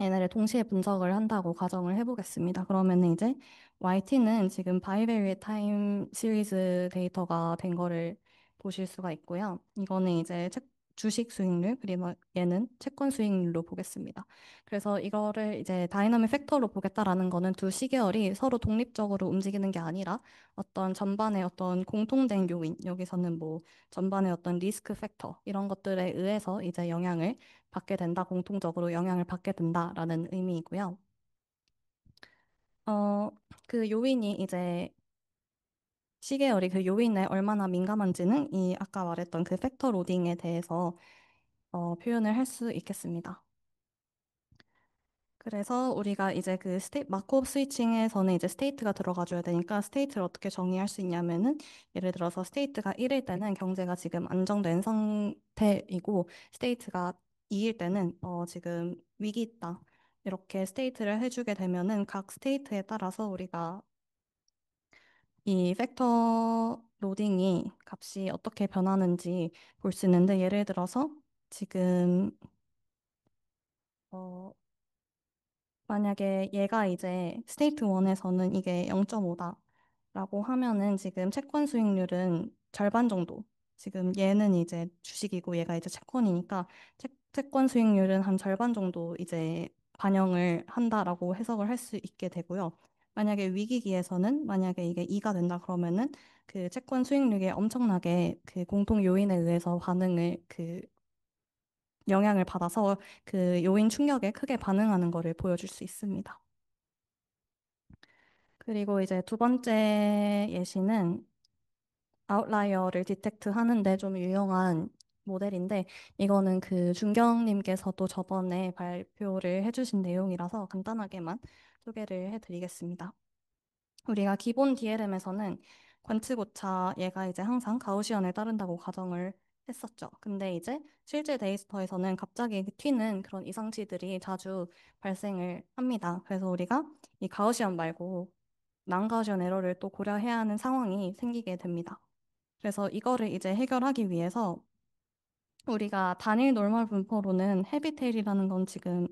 얘네를 동시에 분석을 한다고 가정을 해보겠습니다. 그러면 이제 YT는 지금 바이베리의 타임 시리즈 데이터가 된 거를 보실 수가 있고요. 이거는 이제 주식 수익률, 그리고 얘는 채권 수익률로 보겠습니다. 그래서 이거를 이제 다이나믹 팩터로 보겠다라는 거는 두 시계열이 서로 독립적으로 움직이는 게 아니라 어떤 전반의 어떤 공통된 요인, 여기서는 뭐 전반의 어떤 리스크 팩터, 이런 것들에 의해서 이제 영향을 받게 된다, 공통적으로 영향을 받게 된다라는 의미이고요. 어, 그 요인이 이제 시계열이 그 요인에 얼마나 민감한지는 이 아까 말했던 그 팩터 로딩에 대해서 표현을 할 수 있겠습니다. 그래서 우리가 이제 그 마크업 스위칭에서는 이제 스테이트가 들어가줘야 되니까 스테이트를 어떻게 정의할 수 있냐면은 예를 들어서 스테이트가 1일 때는 경제가 지금 안정된 상태이고 스테이트가 2일 때는 지금 위기 있다. 이렇게 스테이트를 해주게 되면은 각 스테이트에 따라서 우리가 이 팩터 로딩이 값이 어떻게 변하는지 볼 수 있는데 예를 들어서 지금 어, 만약에 얘가 이제 스테이트 1에서는 이게 0.5다라고 하면은 지금 채권 수익률은 절반 정도. 지금 얘는 이제 주식이고 얘가 이제 채권이니까 채권 수익률은 한 절반 정도 이제 반영을 한다라고 해석을 할 수 있게 되고요. 만약에 위기기에서는 만약에 이게 2가 된다 그러면은 그 채권 수익률이 엄청나게 그 공통 요인에 의해서 반응을 영향을 받아서 그 요인 충격에 크게 반응하는 거를 보여줄 수 있습니다. 그리고 이제 두 번째 예시는 아웃라이어를 디텍트 하는데 좀 유용한 모델인데 이거는 그 준경님께서도 저번에 발표를 해주신 내용이라서 간단하게만 소개를 해드리겠습니다. 우리가 기본 DLM에서는 관측오차 얘가 이제 항상 가우시언을 따른다고 가정을 했었죠. 근데 이제 실제 데이스터에서는 갑자기 튀는 그런 이상치들이 자주 발생을 합니다. 그래서 우리가 이 가우시언 말고 난가우시언 에러를 또 고려해야 하는 상황이 생기게 됩니다. 그래서 이거를 이제 해결하기 위해서 우리가 단일 노멀 분포로는 헤비테일이라는 건 지금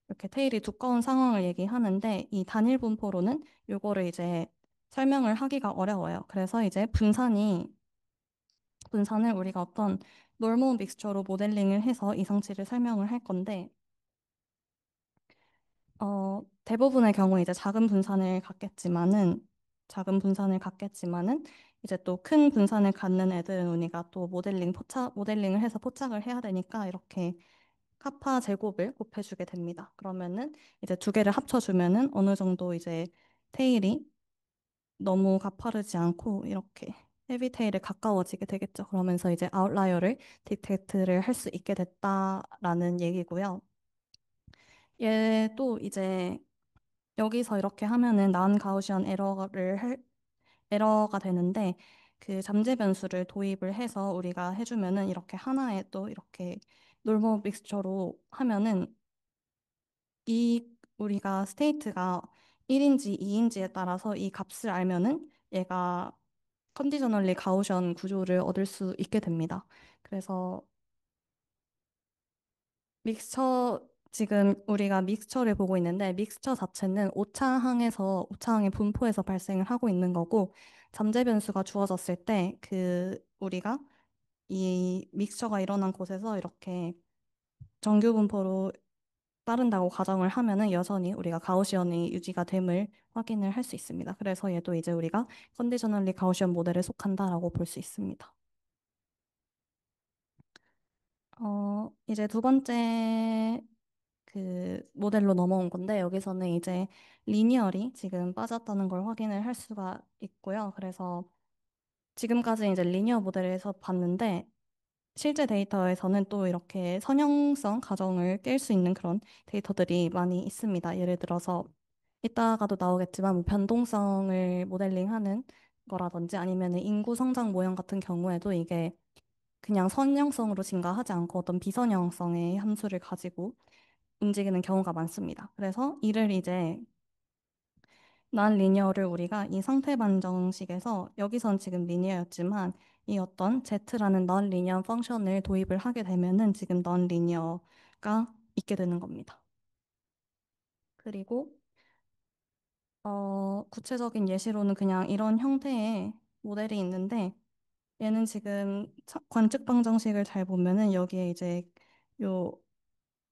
이렇게 테일이 두꺼운 상황을 얘기하는데 이 단일 분포로는 요거를 이제 설명을 하기가 어려워요. 그래서 이제 분산을 우리가 어떤 놀모 믹스처로 모델링을 해서 이상치를 설명을 할 건데 대부분의 경우 이제 작은 분산을 갖겠지만은 이제 또 큰 분산을 갖는 애들은 우리가 또 모델링을 해서 포착을 해야 되니까 이렇게 카파 제곱을 곱해주게 됩니다. 그러면은 이제 두 개를 합쳐주면은 어느 정도 이제 테일이 너무 가파르지 않고 이렇게 헤비테일에 가까워지게 되겠죠. 그러면서 이제 아웃라이어를 디텍트를 할 수 있게 됐다라는 얘기고요. 얘도 이제 여기서 이렇게 하면은 난 가우시안 에러가 되는데 그 잠재 변수를 도입을 해서 우리가 해주면은 이렇게 하나에 또 이렇게 놀머 믹스처로 하면은 이 우리가 스테이트가 1인지 2인지에 따라서 이 값을 알면은 얘가 컨디셔널리 가우션 구조를 얻을 수 있게 됩니다. 그래서 지금 우리가 믹스처를 보고 있는데 믹스처 자체는 오차항의 분포에서 발생을 하고 있는 거고 잠재 변수가 주어졌을 때 그 우리가 이 믹스처가 일어난 곳에서 이렇게 정규 분포로 따른다고 가정을 하면은 여전히 우리가 가우시언이 유지가 됨을 확인을 할 수 있습니다. 그래서 얘도 이제 우리가 컨디셔널리 가우시언 모델에 속한다라고 볼 수 있습니다. 이제 두 번째 그 모델로 넘어온 건데 여기서는 이제 리니얼이 지금 빠졌다는 걸 확인을 할 수가 있고요. 그래서 지금까지 이제 리니어 모델에서 봤는데 실제 데이터에서는 또 이렇게 선형성 가정을 깰 수 있는 그런 데이터들이 많이 있습니다. 예를 들어서 이따가도 나오겠지만 뭐 변동성을 모델링하는 거라든지 아니면 인구 성장 모형 같은 경우에도 이게 그냥 선형성으로 증가하지 않고 어떤 비선형성의 함수를 가지고 움직이는 경우가 많습니다. 그래서 이를 이제 난 리니어를 우리가 이 상태 반정식에서 여기선 지금 리니어였지만 이 어떤 z라는 넌 리니어 펑션을 도입을 하게 되면은 지금 넌 리니어가 있게 되는 겁니다. 그리고 구체적인 예시로는 그냥 이런 형태의 모델이 있는데 얘는 지금 관측 방정식을 잘 보면은 여기에 이제 요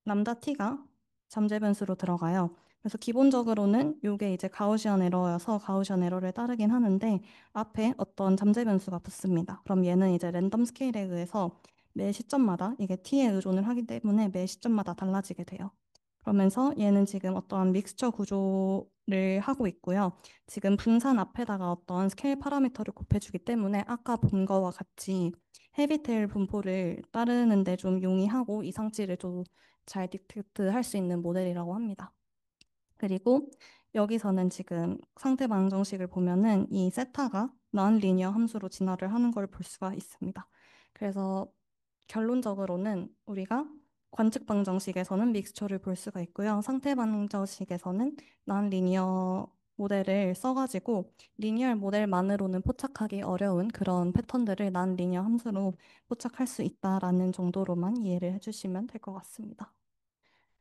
람다 t가 잠재 변수로 들어가요. 그래서 기본적으로는 이게 이제 가우시안 에러여서 가우시안 에러를 따르긴 하는데 앞에 어떤 잠재 변수가 붙습니다. 그럼 얘는 이제 랜덤 스케일에 의해서 매 시점마다 이게 t에 의존을 하기 때문에 매 시점마다 달라지게 돼요. 그러면서 얘는 지금 어떠한 믹스처 구조를 하고 있고요. 지금 분산 앞에다가 어떤 스케일 파라미터를 곱해주기 때문에 아까 본 거와 같이 헤비테일 분포를 따르는데 좀 용이하고 이상치를 좀 잘 디텍트 할 수 있는 모델이라고 합니다. 그리고 여기서는 지금 상태 방정식을 보면은 이 세타가 넌 리니어 함수로 진화를 하는 걸 볼 수가 있습니다. 그래서 결론적으로는 우리가 관측 방정식에서는 믹스처를 볼 수가 있고요. 상태 방정식에서는 난 리니어 모델을 써가지고 리니어 모델만으로는 포착하기 어려운 그런 패턴들을 난 리니어 함수로 포착할 수 있다라는 정도로만 이해를 해주시면 될 것 같습니다.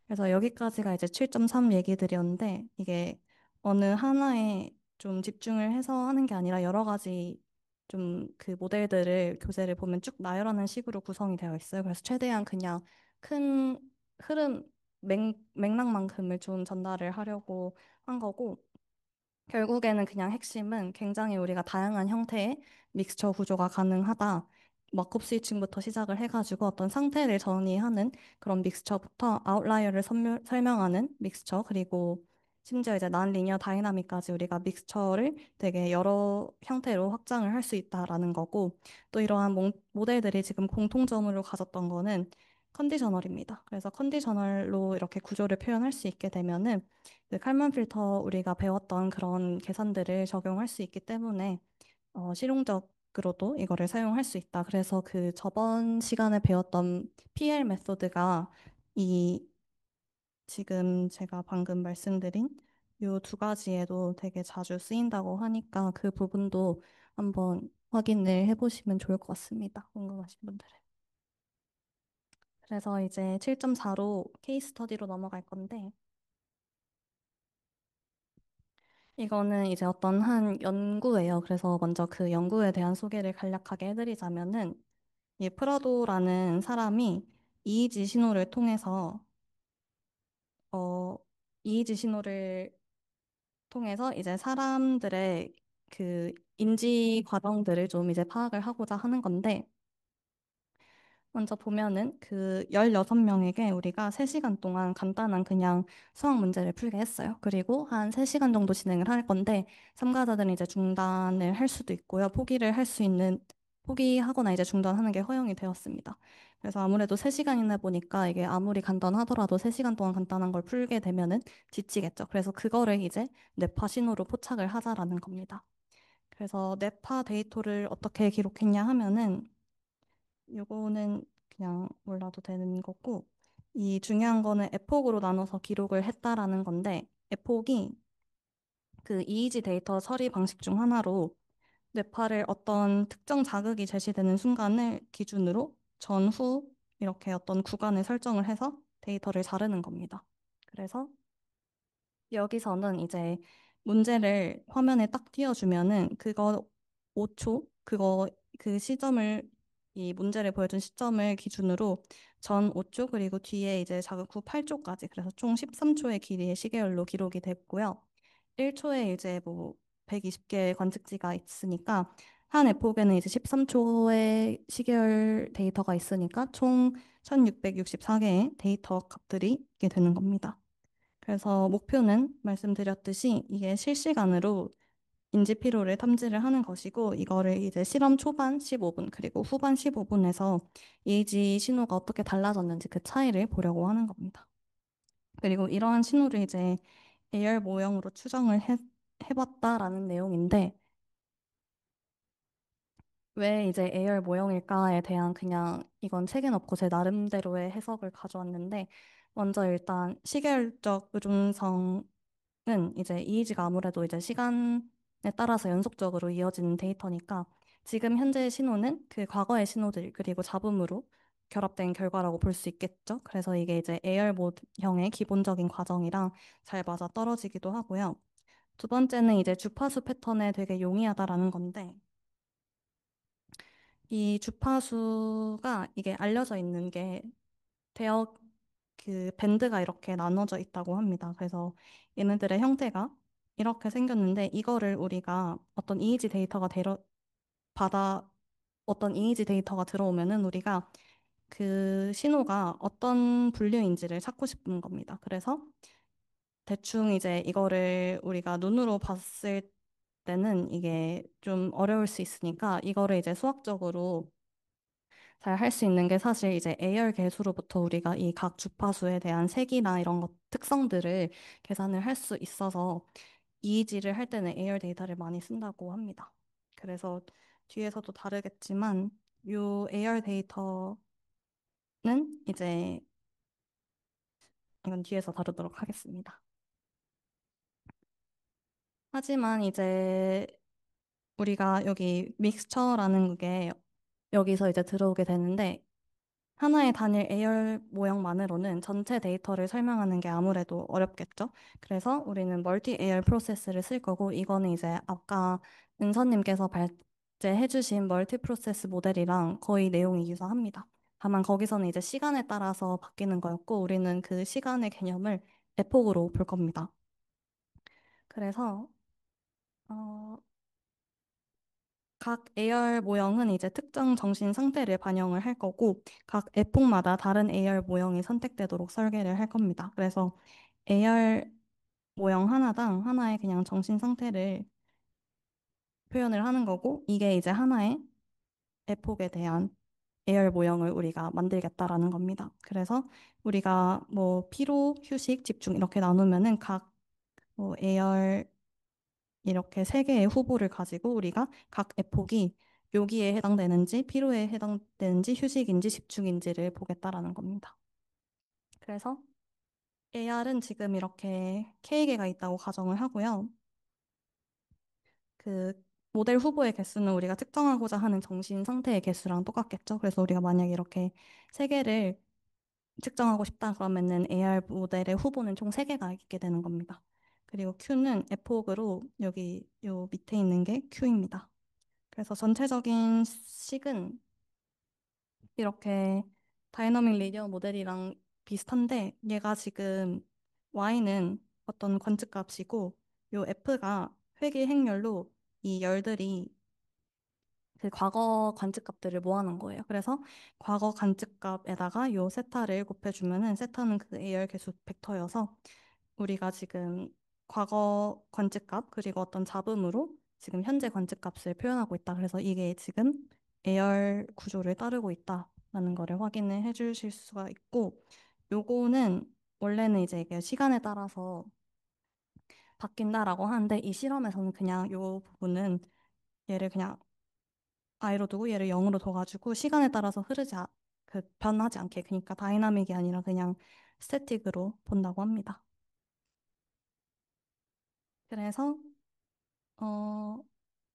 그래서 여기까지가 이제 7.3 얘기 드렸는데 이게 어느 하나에 좀 집중을 해서 하는 게 아니라 여러 가지 좀 그 모델들을 교재를 보면 쭉 나열하는 식으로 구성이 되어 있어요. 그래서 최대한 그냥 큰 흐름, 맥락만큼을 좀 전달을 하려고 한 거고 결국에는 그냥 핵심은 굉장히 우리가 다양한 형태의 믹스처 구조가 가능하다. 마콥 스위칭부터 시작을 해가지고 어떤 상태를 정의하는 그런 믹스처부터 아웃라이어를 설명하는 믹스처 그리고 심지어 이제 난 리니어 다이나믹까지 우리가 믹스처를 되게 여러 형태로 확장을 할 수 있다라는 거고 또 이러한 모델들이 지금 공통점으로 가졌던 거는 컨디셔널입니다. 그래서 컨디셔널로 이렇게 구조를 표현할 수 있게 되면은 그 칼만 필터 우리가 배웠던 그런 계산들을 적용할 수 있기 때문에 실용적으로도 이거를 사용할 수 있다. 그래서 그 저번 시간에 배웠던 PL 메소드가 이 지금 제가 방금 말씀드린 요 두 가지에도 되게 자주 쓰인다고 하니까 그 부분도 한번 확인을 해보시면 좋을 것 같습니다. 궁금하신 분들은. 그래서 이제 7.4로 케이스 스터디로 넘어갈 건데 이거는 이제 어떤 한 연구예요. 그래서 먼저 그 연구에 대한 소개를 간략하게 해드리자면은 이 프라도라는 사람이 이의지 신호를 통해서 어 이의지 신호를 통해서 이제 사람들의 그 인지 과정들을 좀 이제 파악을 하고자 하는 건데 먼저 보면은 그 16명에게 우리가 3시간 동안 간단한 그냥 수학 문제를 풀게 했어요. 그리고 한 3시간 정도 진행을 할 건데 참가자들은 이제 중단을 할 수도 있고요. 포기를 할 수 있는 포기하거나 이제 중단하는 게 허용이 되었습니다. 그래서 아무래도 3시간이나 보니까 이게 아무리 간단하더라도 3시간 동안 간단한 걸 풀게 되면은 지치겠죠. 그래서 그거를 이제 뇌파 신호로 포착을 하자라는 겁니다. 그래서 뇌파 데이터를 어떻게 기록했냐 하면은 요거는 그냥 몰라도 되는 거고, 이 중요한 거는 에폭으로 나눠서 기록을 했다라는 건데, 에폭이 그 EEG 데이터 처리 방식 중 하나로 뇌파를 어떤 특정 자극이 제시되는 순간을 기준으로 전후 이렇게 어떤 구간을 설정을 해서 데이터를 자르는 겁니다. 그래서 여기서는 이제 문제를 화면에 딱 띄워주면은 그거 5초, 그 시점을, 이 문제를 보여준 시점을 기준으로 전 5초 그리고 뒤에 이제 자극 후 8초까지 그래서 총 13초의 길이의 시계열로 기록이 됐고요. 1초에 이제 뭐 120개의 관측지가 있으니까 한 에폭에는 이제 13초의 시계열 데이터가 있으니까 총 1664개의 데이터 값들이 있게 되는 겁니다. 그래서 목표는 말씀드렸듯이 이게 실시간으로 인지 피로를 탐지를 하는 것이고 이거를 이제 실험 초반 15분 그리고 후반 15분에서 EEG 신호가 어떻게 달라졌는지 그 차이를 보려고 하는 겁니다. 그리고 이러한 신호를 이제 AR 모형으로 해봤다라는 내용인데 왜 이제 AR 모형일까에 대한 그냥 이건 책엔 없고 제 나름대로의 해석을 가져왔는데 먼저 일단 시계열적 의존성 은 이제 이의지가 아무래도 이제 시간에 따라서 연속적으로 이어지는 데이터니까 지금 현재의 신호는 그 과거의 신호들 그리고 잡음으로 결합된 결과라고 볼 수 있겠죠. 그래서 이게 이제 AR 모형의 기본적인 과정이랑 잘 맞아 떨어지기도 하고요. 두 번째는 이제 주파수 패턴에 되게 용이하다라는 건데 이 주파수가 이게 알려져 있는 게 대역 그 밴드가 이렇게 나눠져 있다고 합니다. 그래서 얘네들의 형태가 이렇게 생겼는데 이거를 우리가 받아 어떤 이미지 데이터가 들어오면은 우리가 그 신호가 어떤 분류인지를 찾고 싶은 겁니다. 그래서 대충 이제 이거를 우리가 눈으로 봤을 때는 이게 좀 어려울 수 있으니까 이거를 이제 수학적으로 잘 할 수 있는 게 사실 이제 AR 계수로부터 우리가 이 각 주파수에 대한 색이나 이런 것 특성들을 계산을 할 수 있어서 EEG를 할 때는 AR 데이터를 많이 쓴다고 합니다. 그래서 뒤에서도 다르겠지만 요 AR 데이터는 이제 이건 뒤에서 다루도록 하겠습니다. 하지만 이제 우리가 여기 믹스처라는 게 여기서 이제 들어오게 되는데 하나의 단일 AR 모형만으로는 전체 데이터를 설명하는 게 아무래도 어렵겠죠. 그래서 우리는 멀티 AR 프로세스를 쓸 거고 이거는 이제 아까 은서님께서 발제해 주신 멀티 프로세스 모델이랑 거의 내용이 유사합니다. 다만 거기서는 이제 시간에 따라서 바뀌는 거였고 우리는 그 시간의 개념을 에폭으로 볼 겁니다. 그래서 어, 각 AR 모형은 이제 특정 정신 상태를 반영을 할 거고, 각 에폭마다 다른 AR 모형이 선택되도록 설계를 할 겁니다. 그래서 AR 모형 하나당 하나의 그냥 정신 상태를 표현을 하는 거고, 이게 이제 하나의 에폭에 대한 AR 모형을 우리가 만들겠다라는 겁니다. 그래서 우리가 뭐 피로, 휴식, 집중 이렇게 나누면은 각뭐 AR 이렇게 세 개의 후보를 가지고 우리가 각 에폭이 묘기에 해당되는지, 피로에 해당되는지, 휴식인지, 집중인지를 보겠다라는 겁니다. 그래서 AR은 지금 이렇게 K개가 있다고 가정을 하고요. 그 모델 후보의 개수는 우리가 측정하고자 하는 정신 상태의 개수랑 똑같겠죠. 그래서 우리가 만약에 이렇게 세 개를 측정하고 싶다 그러면은 AR 모델의 후보는 총 3개가 있게 되는 겁니다. 그리고 Q는 에폭으로 여기 요 밑에 있는 게 Q입니다. 그래서 전체적인 식은 이렇게 다이너믹 리니어 모델이랑 비슷한데 얘가 지금 Y는 어떤 관측값이고 요 F가 회귀 행렬로 이 열들이 그 과거 관측값들을 모아놓은 거예요. 그래서 과거 관측값에다가 요 세타를 곱해주면은 세타는 그 AR 계수 벡터여서 우리가 지금 과거 관측값 그리고 어떤 잡음으로 지금 현재 관측값을 표현하고 있다. 그래서 이게 지금 AR 구조를 따르고 있다라는 거를 확인을 해주실 수가 있고 요거는 원래는 이제 이게 시간에 따라서 바뀐다라고 하는데 이 실험에서는 그냥 요 부분은 얘를 그냥 I로 두고 얘를 0으로 둬가지고 시간에 따라서 변하지 않게 그러니까 다이나믹이 아니라 그냥 스태틱으로 본다고 합니다. 그래서 어,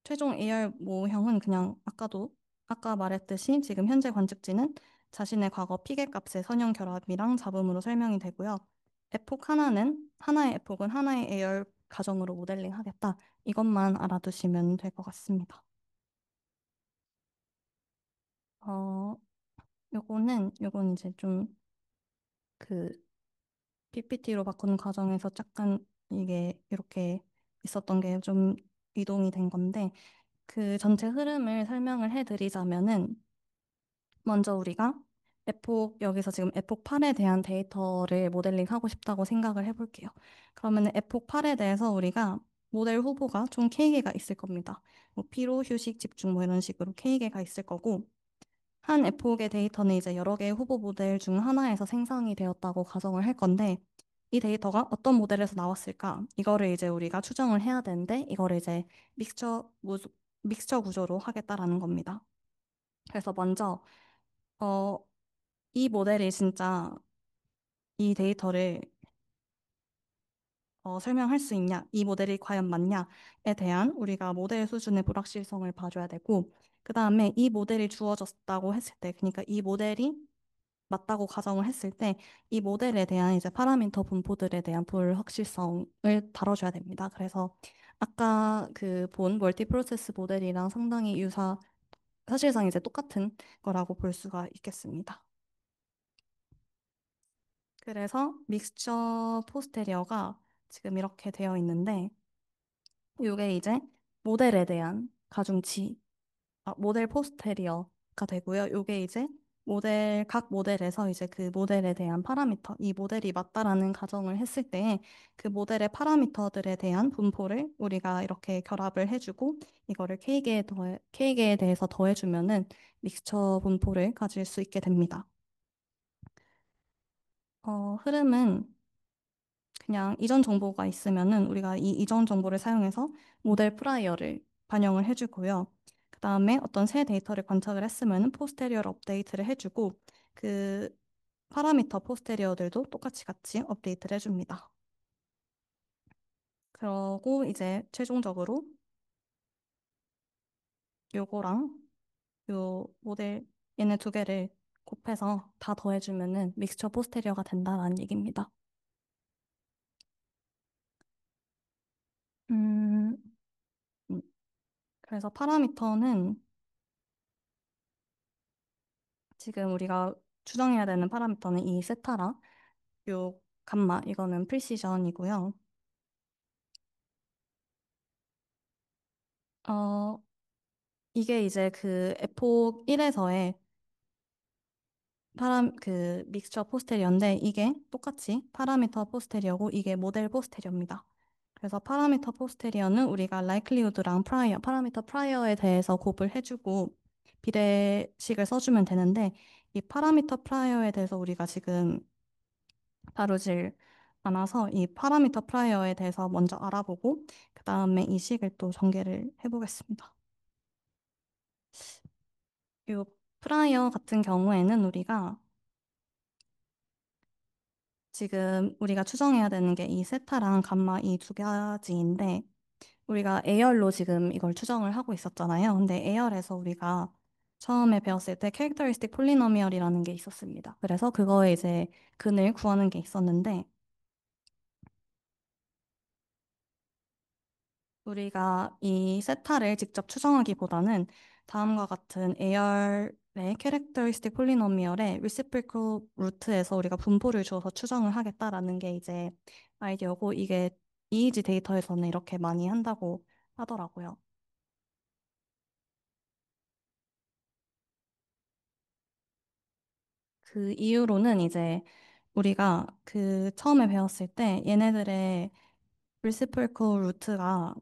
최종 AR 모형은 그냥 아까 말했듯이 지금 현재 관측지는 자신의 과거 피계 값의 선형 결합이랑 잡음으로 설명이 되고요. 하나의 에폭은 하나의 AR 가정으로 모델링 하겠다. 이것만 알아두시면 될 것 같습니다. 어, 요건 이제 좀 그 PPT로 바꾸는 과정에서 약간 이게 이렇게 있었던 게 좀 이동이 된 건데 그 전체 흐름을 설명을 해드리자면은 먼저 우리가 여기서 지금 에폭 8에 대한 데이터를 모델링하고 싶다고 생각을 해볼게요. 그러면 에폭 8에 대해서 우리가 모델 후보가 총 K개가 있을 겁니다. 뭐 피로, 휴식, 집중 뭐 이런 식으로 K개가 있을 거고 한 에폭의 데이터는 이제 여러 개의 후보 모델 중 하나에서 생성이 되었다고 가정을 할 건데 이 데이터가 어떤 모델에서 나왔을까? 이거를 이제 우리가 추정을 해야 되는데 이거를 이제 믹스처 구조로 하겠다라는 겁니다. 그래서 먼저 어, 이 모델이 진짜 이 데이터를 설명할 수 있냐, 이 모델이 과연 맞냐에 대한 우리가 모델 수준의 불확실성을 봐줘야 되고, 그 다음에 이 모델이 주어졌다고 했을 때, 그러니까 이 모델이 맞다고 가정을 했을 때, 이 모델에 대한 이제 파라미터 분포들에 대한 불확실성을 다뤄줘야 됩니다. 그래서 아까 그 본 멀티 프로세스 모델이랑 상당히 사실상 이제 똑같은 거라고 볼 수가 있겠습니다. 그래서 믹스처 포스테리어가 지금 이렇게 되어 있는데 이게 이제 모델에 대한 모델 포스테리어가 되고요. 이게 이제 각 모델에서 이제 그 모델에 대한 이 모델이 맞다라는 가정을 했을 때 그 모델의 파라미터들에 대한 분포를 우리가 이렇게 결합을 해주고 이거를 K개에 대해서 더해주면은 믹스처 분포를 가질 수 있게 됩니다. 흐름은 그냥 이전 정보가 있으면은 우리가 이 이전 정보를 사용해서 모델 프라이어를 반영을 해주고요. 그 다음에 어떤 새 데이터를 관측을 했으면은 포스테리어를 업데이트를 해주고 그 파라미터 포스테리어들도 똑같이 같이 업데이트를 해줍니다. 그러고 이제 최종적으로 요거랑 요 모델 얘네 두 개를 곱해서 다 더해주면은 믹스처 포스테리어가 된다라는 얘기입니다. 음, 음. 그래서 파라미터는 지금 우리가 추정해야 되는 파라미터는 이 세타랑 요 감마 이거는 프리시전이고요. 어 이게 이제 그 에폭 1에서의 그 믹스처 포스테리어인데 이게 똑같이 파라미터 포스테리어고 이게 모델 포스테리어입니다. 그래서 파라미터 포스테리어는 우리가 라이클리후드랑 파라미터 프라이어에 대해서 곱을 해주고 비례식을 써주면 되는데 이 파라미터 프라이어에 대해서 우리가 지금 다루질 않아서 이 파라미터 프라이어에 대해서 먼저 알아보고 그 다음에 이 식을 또 전개를 해보겠습니다. 이 프라이어 같은 경우에는 지금 우리가 추정해야 되는 게 이 세타랑 감마 이 두 가지인데 우리가 A열로 지금 이걸 추정을 하고 있었잖아요. 근데 A열에서 우리가 처음에 배웠을 때 캐릭터리스틱 폴리노미얼이라는 게 있었습니다. 그래서 그거에 이제 근을 구하는 게 있었는데 우리가 이 세타를 직접 추정하기보다는 다음과 같은 A열의 캐릭터리스틱 폴리노미얼의 리시프리컬 루트에서 우리가 분포를 주어서 추정을 하겠다라는 게 이제 아이디어고 이게 EEG 데이터에서는 이렇게 많이 한다고 하더라고요. 그 이유로는 이제 우리가 그 처음에 배웠을 때 얘네들의 reciprocal 루트가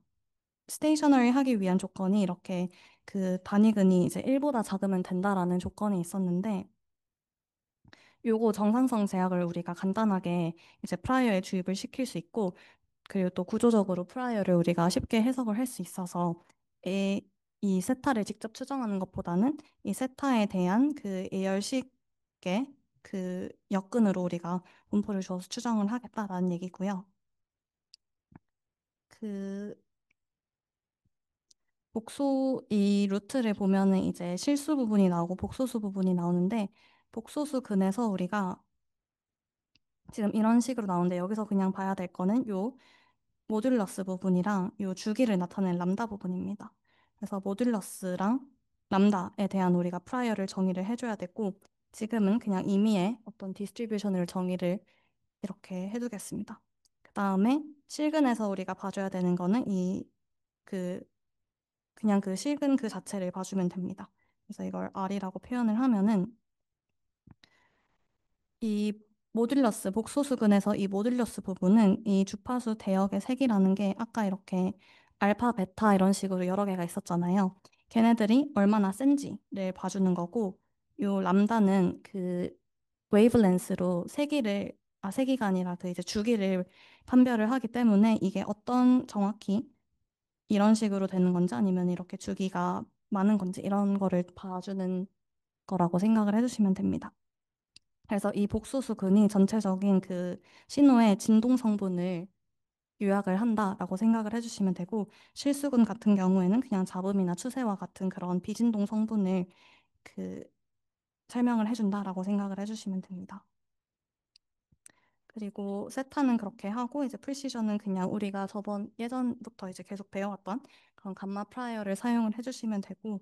스테이셔너리 하기 위한 조건이 이렇게 그 단위근이 이제 1보다 작으면 된다라는 조건이 있었는데 요거 정상성 제약을 우리가 간단하게 이제 프라이어에 주입을 시킬 수 있고 그리고 또 구조적으로 프라이어를 우리가 쉽게 해석을 할 수 있어서 에, 이 세타를 직접 추정하는 것보다는 이 세타에 대한 그 예열식의 그 역근으로 우리가 분포를 주어서 추정을 하겠다라는 얘기고요. 그 복소 이 루트를 보면은 이제 실수 부분이 나오고 복소수 부분이 나오는데 복소수 근에서 우리가 지금 이런 식으로 나오는데 여기서 그냥 봐야 될 거는 요 모듈러스 부분이랑 요 주기를 나타낸 람다 부분입니다. 그래서 모듈러스랑 람다에 대한 우리가 프라이어를 정의를 해줘야 되고 지금은 그냥 임의의 어떤 디스트리뷰션을 정의를 이렇게 해두겠습니다. 그 다음에 실근에서 우리가 봐줘야 되는 거는 그 그냥 그 실근 그 자체를 봐주면 됩니다. 그래서 이걸 R이라고 표현을 하면은 이 모듈러스 복소수근에서 이 모듈러스 부분은 이 주파수 대역의 색이라는 게 아까 이렇게 알파, 베타 이런 식으로 여러 개가 있었잖아요. 걔네들이 얼마나 센지를 봐주는 거고 요 람다는 그 웨이브렌스로 세기가 아니라 그 이제 주기를 판별을 하기 때문에 이게 어떤 정확히 이런 식으로 되는 건지 아니면 이렇게 주기가 많은 건지 이런 거를 봐주는 거라고 생각을 해주시면 됩니다. 그래서 이 복소수근이 전체적인 그 신호의 진동 성분을 요약을 한다라고 생각을 해주시면 되고 실수근 같은 경우에는 그냥 잡음이나 추세와 같은 그런 비진동 성분을 그 설명을 해준다라고 생각을 해주시면 됩니다. 그리고 세타는 그렇게 하고 이제 프리시전은 그냥 우리가 예전부터 이제 계속 배워왔던 그런 감마 프라이어를 사용을 해주시면 되고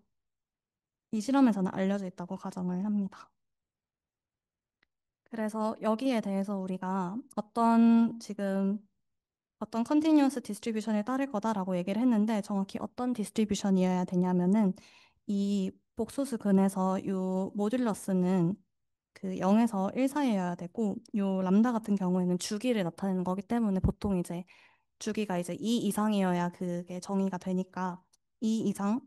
이 실험에서는 알려져 있다고 가정을 합니다. 그래서 여기에 대해서 우리가 어떤 컨티뉴어스 디스트리뷰션을 따를 거다라고 얘기를 했는데 정확히 어떤 디스트리뷰션이어야 되냐면은 이 복소수 근에서 요 모듈러스는 그 0에서 1 사이여야 되고 요 람다 같은 경우에는 주기를 나타내는 거기 때문에 보통 이제 주기가 이제 2 이상이어야 그게 정의가 되니까 2 이상으로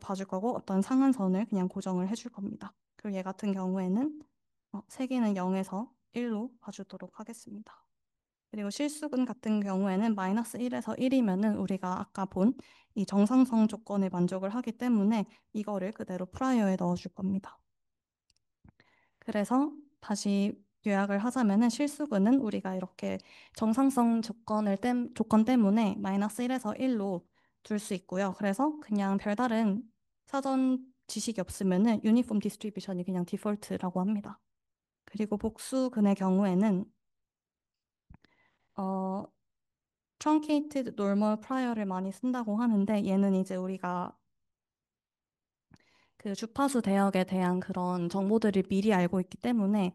봐줄 거고 어떤 상한선을 그냥 고정을 해줄 겁니다. 그리고 얘 같은 경우에는 세기는 0에서 1로 봐주도록 하겠습니다. 그리고 실수근 같은 경우에는 마이너스 1에서 1이면은 우리가 아까 본 이 정상성 조건에 만족을 하기 때문에 이거를 그대로 프라이어에 넣어줄 겁니다. 그래서 다시 요약을 하자면은 실수근은 우리가 이렇게 정상성 조건 때문에 마이너스 1에서 1로 둘 수 있고요. 그래서 그냥 별다른 사전 지식이 없으면은 유니폼 디스트리뷰션이 그냥 디폴트라고 합니다. 그리고 복수근의 경우에는 어, truncated normal prior를 많이 쓴다고 하는데 얘는 이제 우리가 그 주파수 대역에 대한 그런 정보들을 미리 알고 있기 때문에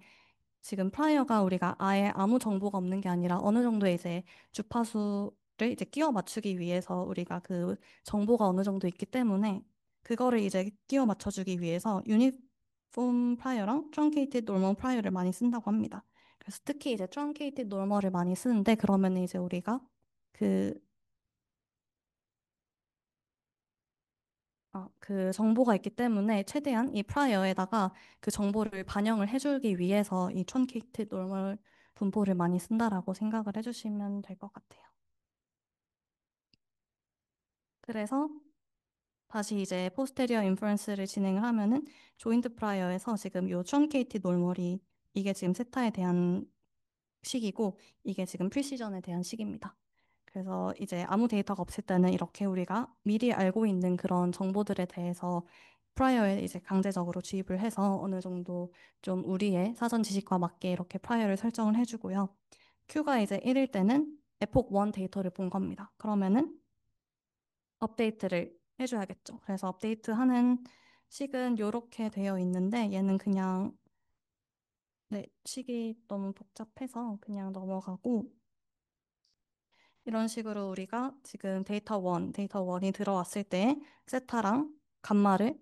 지금 프라이어가 우리가 아예 아무 정보가 없는 게 아니라 어느 정도 이제 주파수를 이제 끼워 맞추기 위해서 우리가 그 정보가 어느 정도 있기 때문에 그거를 이제 끼워 맞춰주기 위해서 유니폼 프라이어랑 truncated normal 프라이어를 많이 쓴다고 합니다. 그래서 특히 이제 truncated normal을 많이 쓰는데 그러면 이제 우리가 그 그 정보가 있기 때문에 최대한 이 프라이어에다가 그 정보를 반영을 해주기 위해서 이 truncated normal 분포를 많이 쓴다라고 생각을 해주시면 될 것 같아요. 그래서 다시 이제 posterior inference를 진행을 하면은 joint prior에서 지금 요 truncated normal이 이게 지금 세타에 대한 식이고 이게 지금 프리시전에 대한 식입니다. 그래서 이제 아무 데이터가 없을 때는 이렇게 우리가 미리 알고 있는 그런 정보들에 대해서 프라이어에 이제 강제적으로 주입을 해서 어느 정도 좀 우리의 사전 지식과 맞게 이렇게 프라이어를 설정을 해주고요. Q가 이제 1일 때는 에폭 1 데이터를 본 겁니다. 그러면은 업데이트를 해줘야겠죠. 그래서 업데이트하는 식은 이렇게 되어 있는데 얘는 그냥 네, 식이 너무 복잡해서 그냥 넘어가고 이런 식으로 우리가 지금 데이터 1이 들어왔을 때 세타랑 감마를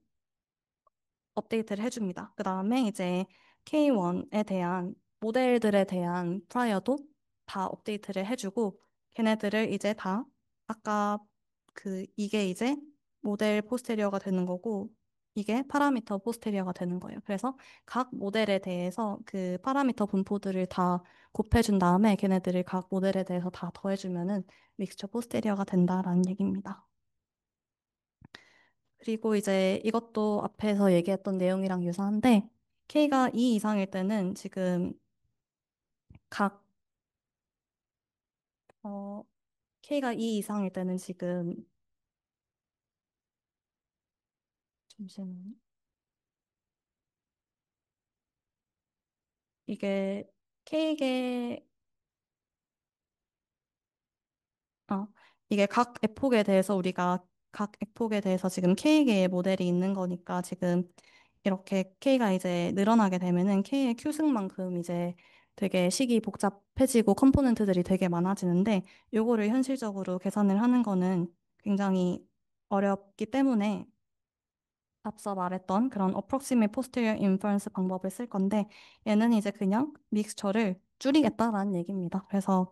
업데이트를 해줍니다. 그 다음에 이제 K1에 대한 모델들에 대한 프라이어도 다 업데이트를 해주고 걔네들을 이제 다 아까 이게 이제 모델 포스테리어가 되는 거고 이게 파라미터 포스테리어가 되는 거예요. 그래서 각 모델에 대해서 그 파라미터 분포들을 다 곱해준 다음에 걔네들을 각 모델에 대해서 다 더해주면은 믹스처 포스테리어가 된다라는 얘기입니다. 그리고 이제 이것도 앞에서 얘기했던 내용이랑 유사한데 K가 2 이상일 때는 지금 각 어, K가 2 이상일 때는 지금 잠시만요. 이게 K계 어, 이게 각 에폭에 대해서 우리가 각 에폭에 대해서 지금 K개의 모델이 있는 거니까 지금 이렇게 K가 이제 늘어나게 되면은 K의 Q승만큼 이제 되게 식이 복잡해지고 컴포넌트들이 되게 많아지는데 요거를 현실적으로 계산을 하는 거는 굉장히 어렵기 때문에 앞서 말했던 그런 approximate posterior inference 방법을 쓸 건데 얘는 이제 그냥 믹스처를 줄이겠다라는 얘기입니다. 그래서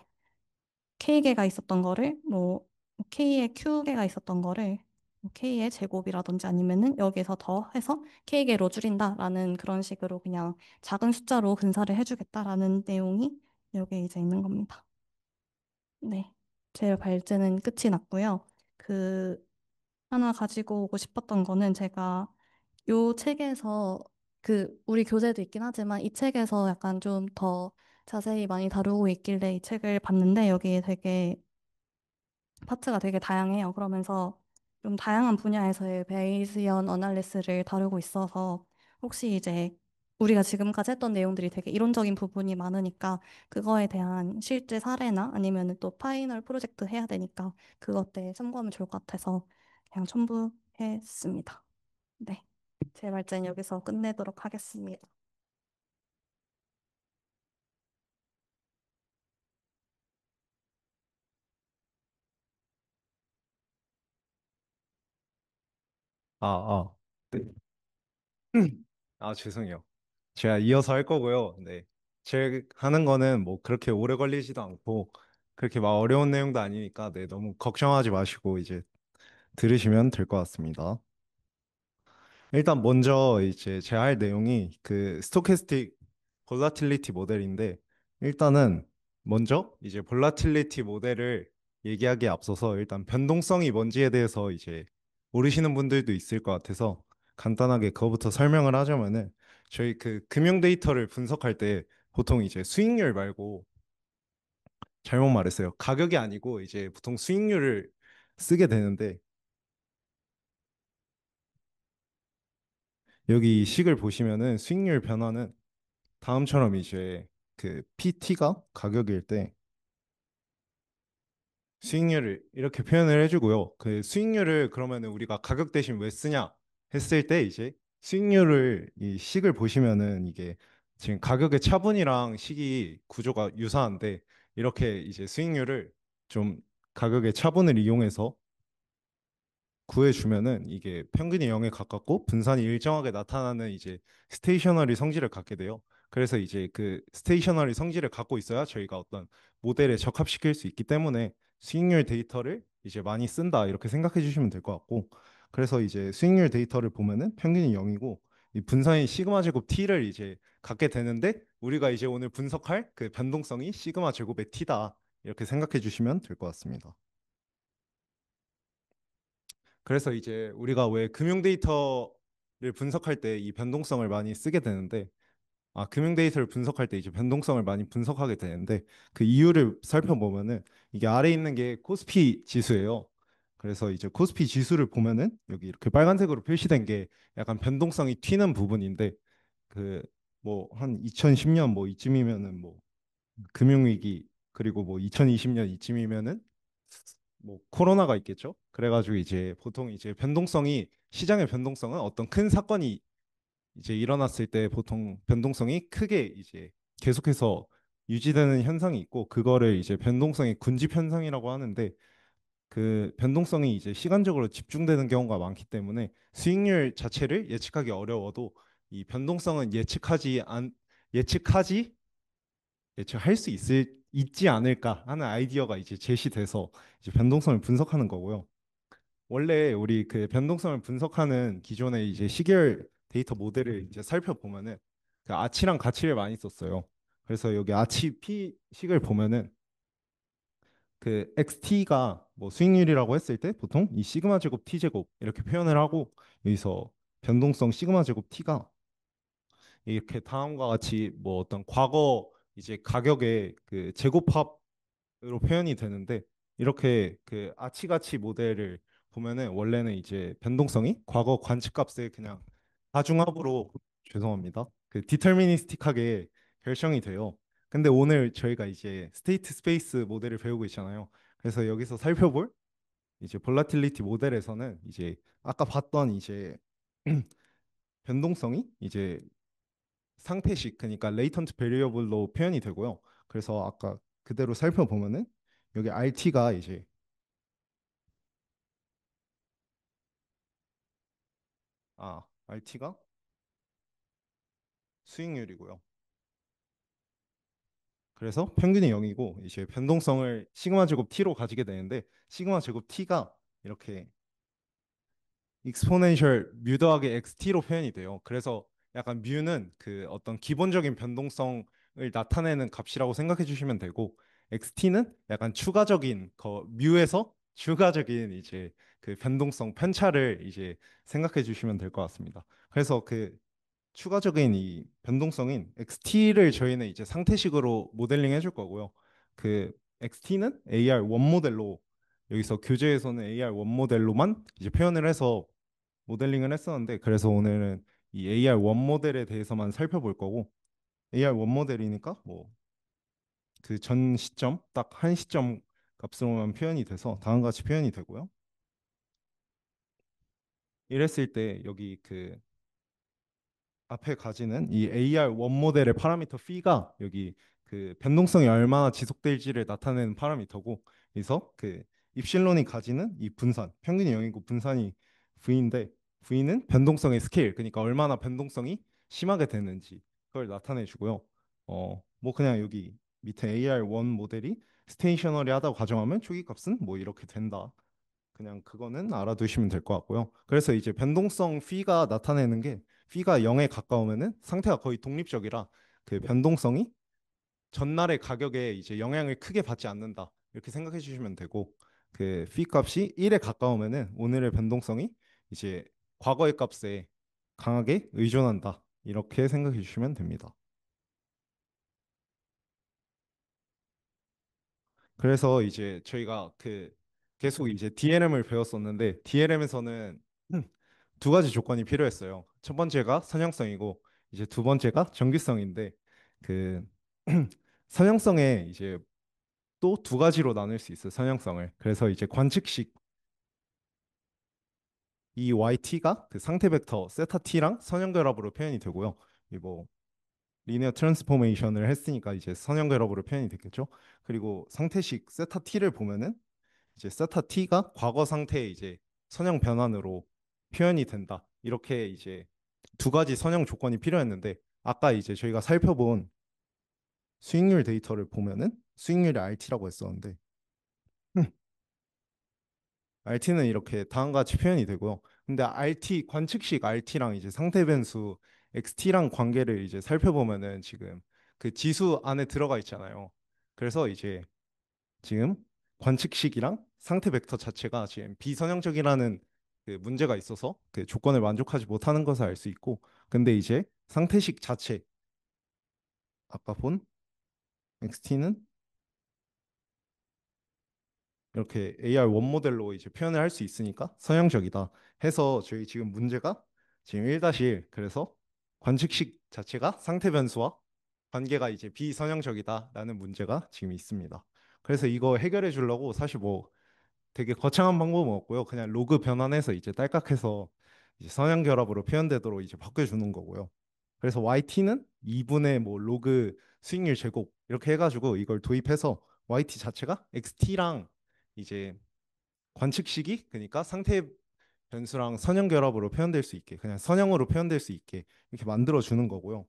K개가 있었던 거를 뭐 K의 Q개가 있었던 거를 뭐 K의 제곱이라든지 아니면은 여기에서 더 해서 K개로 줄인다라는 그런 식으로 그냥 작은 숫자로 근사를 해주겠다라는 내용이 여기에 이제 있는 겁니다. 네. 제 발제는 끝이 났고요. 그 하나 가지고 오고 싶었던 거는 제가 요 책에서 우리 교재도 있긴 하지만 이 책에서 약간 좀 더 자세히 많이 다루고 있길래 이 책을 봤는데 여기에 되게 파트가 되게 다양해요. 그러면서 좀 다양한 분야에서의 베이지언 어널리스를 다루고 있어서 혹시 이제 우리가 지금까지 했던 내용들이 되게 이론적인 부분이 많으니까 그거에 대한 실제 사례나 아니면 또 파이널 프로젝트 해야 되니까 그것 때 참고하면 좋을 것 같아서 그냥 첨부했습니다. 네. 제 말씀 여기서 끝내도록 하겠습니다. 아, 아. 네. 아, 죄송해요. 제가 이어서 할 거고요. 네. 제 하는 거는 뭐 그렇게 오래 걸리지도 않고 그렇게 막 어려운 내용도 아니니까 네, 너무 걱정하지 마시고 이제 들으시면 될 것 같습니다. 일단 먼저 이제 제가 할 내용이 그 스토캐스틱 볼라틸리티 모델인데 일단은 먼저 이제 볼라틸리티 모델을 얘기하기에 앞서서 일단 변동성이 뭔지에 대해서 이제 모르시는 분들도 있을 것 같아서 간단하게 그거부터 설명을 하자면은 저희 그 금융 데이터를 분석할 때 보통 이제 수익률 말고 잘못 말했어요. 가격이 아니고 이제 보통 수익률을 쓰게 되는데 여기 식을 보시면은 수익률 변화는 다음처럼 이제 그 PT가 가격일 때 수익률을 이렇게 표현을 해주고요. 그 수익률을 그러면 우리가 가격 대신 왜 쓰냐 했을 때 이제 수익률을 이 식을 보시면은 이게 지금 가격의 차분이랑 식이 구조가 유사한데 이렇게 이제 수익률을 좀 가격의 차분을 이용해서 구해주면은 이게 평균이 0에 가깝고 분산이 일정하게 나타나는 이제 스테이셔너리 성질을 갖게 돼요. 그래서 이제 그 스테이셔너리 성질을 갖고 있어야 저희가 어떤 모델에 적합시킬 수 있기 때문에 수익률 데이터를 이제 많이 쓴다 이렇게 생각해 주시면 될 것 같고 그래서 이제 수익률 데이터를 보면은 평균이 0이고 이 분산이 시그마 제곱 t를 이제 갖게 되는데 우리가 이제 오늘 분석할 그 변동성이 시그마 제곱의 t다 이렇게 생각해 주시면 될 것 같습니다. 그래서 이제 우리가 왜 금융 데이터를 분석할 때 이 변동성을 많이 쓰게 되는데, 금융 데이터를 분석할 때 이제 변동성을 많이 분석하게 되는데, 그 이유를 살펴보면은 이게 아래 있는 게 코스피 지수예요. 그래서 이제 코스피 지수를 보면은 여기 이렇게 빨간색으로 표시된 게 약간 변동성이 튀는 부분인데, 그 뭐 한 2010년 뭐 이쯤이면은 뭐 금융위기 그리고 뭐 2020년 이쯤이면은 뭐 코로나가 있겠죠. 그래가지고 이제 보통 이제 변동성이 시장의 변동성은 어떤 큰 사건이 이제 일어났을 때 보통 변동성이 크게 이제 계속해서 유지되는 현상이 있고 그거를 이제 변동성의 군집 현상이라고 하는데 그 변동성이 이제 시간적으로 집중되는 경우가 많기 때문에 수익률 자체를 예측하기 어려워도 이 변동성은 예측하지 예측할 수 있지 않을까 하는 아이디어가 이제 제시돼서 이제 변동성을 분석하는 거고요. 원래 우리 그 변동성을 분석하는 기존의 이제 시계열 데이터 모델을 이제 살펴보면은 그 아치랑 가치를 많이 썼어요. 그래서 여기 아치 P 식을 보면은 그 XT가 뭐 수익률이라고 했을 때 보통 이 시그마 제곱 T 제곱 이렇게 표현을 하고 여기서 변동성 시그마 제곱 T가 이렇게 다음과 같이 뭐 어떤 과거 이제 가격의 그 제곱합으로 표현이 되는데 이렇게 그 아치가치 모델을 보면은 원래는 이제 변동성이 과거 관측값의 그냥 다중합으로 죄송합니다. 그 디터미니스틱하게 결정이 돼요. 근데 오늘 저희가 이제 스테이트 스페이스 모델을 배우고 있잖아요. 그래서 여기서 살펴볼 이제 볼라틸리티 모델에서는 이제 아까 봤던 이제 변동성이 이제 상태식 그러니까 레이턴트 베리어블로 표현이 되고요. 그래서 아까 그대로 살펴보면은 여기 RT가 이제 RT가 수익률이고요. 그래서 평균이 0이고 이제 변동성을 시그마 제곱 t로 가지게 되는데 시그마 제곱 t가 이렇게 익스포넨셜 뮤 더하기 XT로 표현이 돼요. 그래서 약간 뮤는 그 어떤 기본적인 변동성을 나타내는 값이라고 생각해 주시면 되고 XT는 약간 추가적인 뮤에서 추가적인 이제 그 변동성 편차를 이제 생각해 주시면 될 것 같습니다. 그래서 그 추가적인 이 변동성인 XT를 저희는 이제 상태식으로 모델링 해줄 거고요. 그 XT는 AR 원 모델로 여기서 교재에서는 AR 원 모델로만 이제 표현을 해서 모델링을 했었는데 그래서 오늘은 이 AR 원 모델에 대해서만 살펴볼 거고 AR 원 모델이니까 뭐 그 전 시점 딱 한 시점 값으로만 표현이 돼서 다음과 같이 표현이 되고요. 이랬을 때 여기 그 앞에 가지는 이 AR 원 모델의 파라미터 p가 여기 그 변동성이 얼마나 지속될지를 나타내는 파라미터고 그래서 그 입실론이 가지는 이 분산 평균이 0이고 분산이 V인데 V는 변동성의 스케일 그러니까 얼마나 변동성이 심하게 되는지 그걸 나타내 주고요. 뭐 그냥 여기 밑에 AR 원 모델이 스테이셔너리하다고 가정하면 초기 값은 뭐 이렇게 된다. 그냥 그거는 알아두시면 될 것 같고요. 그래서 이제 변동성 p가 나타내는 게 p가 0에 가까우면은 상태가 거의 독립적이라 그 변동성이 전날의 가격에 이제 영향을 크게 받지 않는다. 이렇게 생각해 주시면 되고 그 phi 값이 1에 가까우면은 오늘의 변동성이 이제 과거의 값에 강하게 의존한다. 이렇게 생각해 주시면 됩니다. 그래서 이제 저희가 그 계속 이제 DLM을 배웠었는데 DLM에서는 두 가지 조건이 필요했어요. 첫 번째가 선형성이고 이제 두 번째가 정기성인데 그 선형성에 이제 또 두 가지로 나눌 수 있어요. 선형성을. 그래서 이제 관측식 이 YT가 그 상태 벡터 세타 T랑 선형결합으로 표현이 되고요. 이뭐 리니어 트랜스포메이션을 했으니까 이제 선형결합으로 표현이 됐겠죠. 그리고 상태식 세타 T를 보면은 이제 세타 T가 과거 상태의 이제 선형 변환으로 표현이 된다. 이렇게 이제 두 가지 선형 조건이 필요했는데 아까 이제 저희가 살펴본 수익률 데이터를 보면은 수익률이 RT라고 했었는데 RT는 이렇게 다음과 같이 표현이 되고요. 근데 RT 관측식 RT랑 이제 상태 변수 XT랑 관계를 이제 살펴보면은 지금 그 지수 안에 들어가 있잖아요. 그래서 이제 지금 관측식이랑 상태 벡터 자체가 지금 비선형적이라는 그 문제가 있어서 그 조건을 만족하지 못하는 것을 알 수 있고 근데 이제 상태식 자체 아까 본 XT는 이렇게 AR 원 모델로 이제 표현을 할 수 있으니까 선형적이다 해서 저희 지금 문제가 지금 1-1 그래서 관측식 자체가 상태 변수와 관계가 이제 비선형적이다라는 문제가 지금 있습니다. 그래서 이거 해결해 주려고 사실 뭐 되게 거창한 방법은 없고요. 그냥 로그 변환해서 이제 딸깍해서 이제 선형 결합으로 표현되도록 이제 바꿔주는 거고요. 그래서 YT는 2분의 뭐 로그 수익률 제곱 이렇게 해가지고 이걸 도입해서 YT 자체가 XT랑 이제 관측 시기, 그러니까 상태 변수랑 선형 결합으로 표현될 수 있게, 그냥 선형으로 표현될 수 있게 이렇게 만들어 주는 거고요.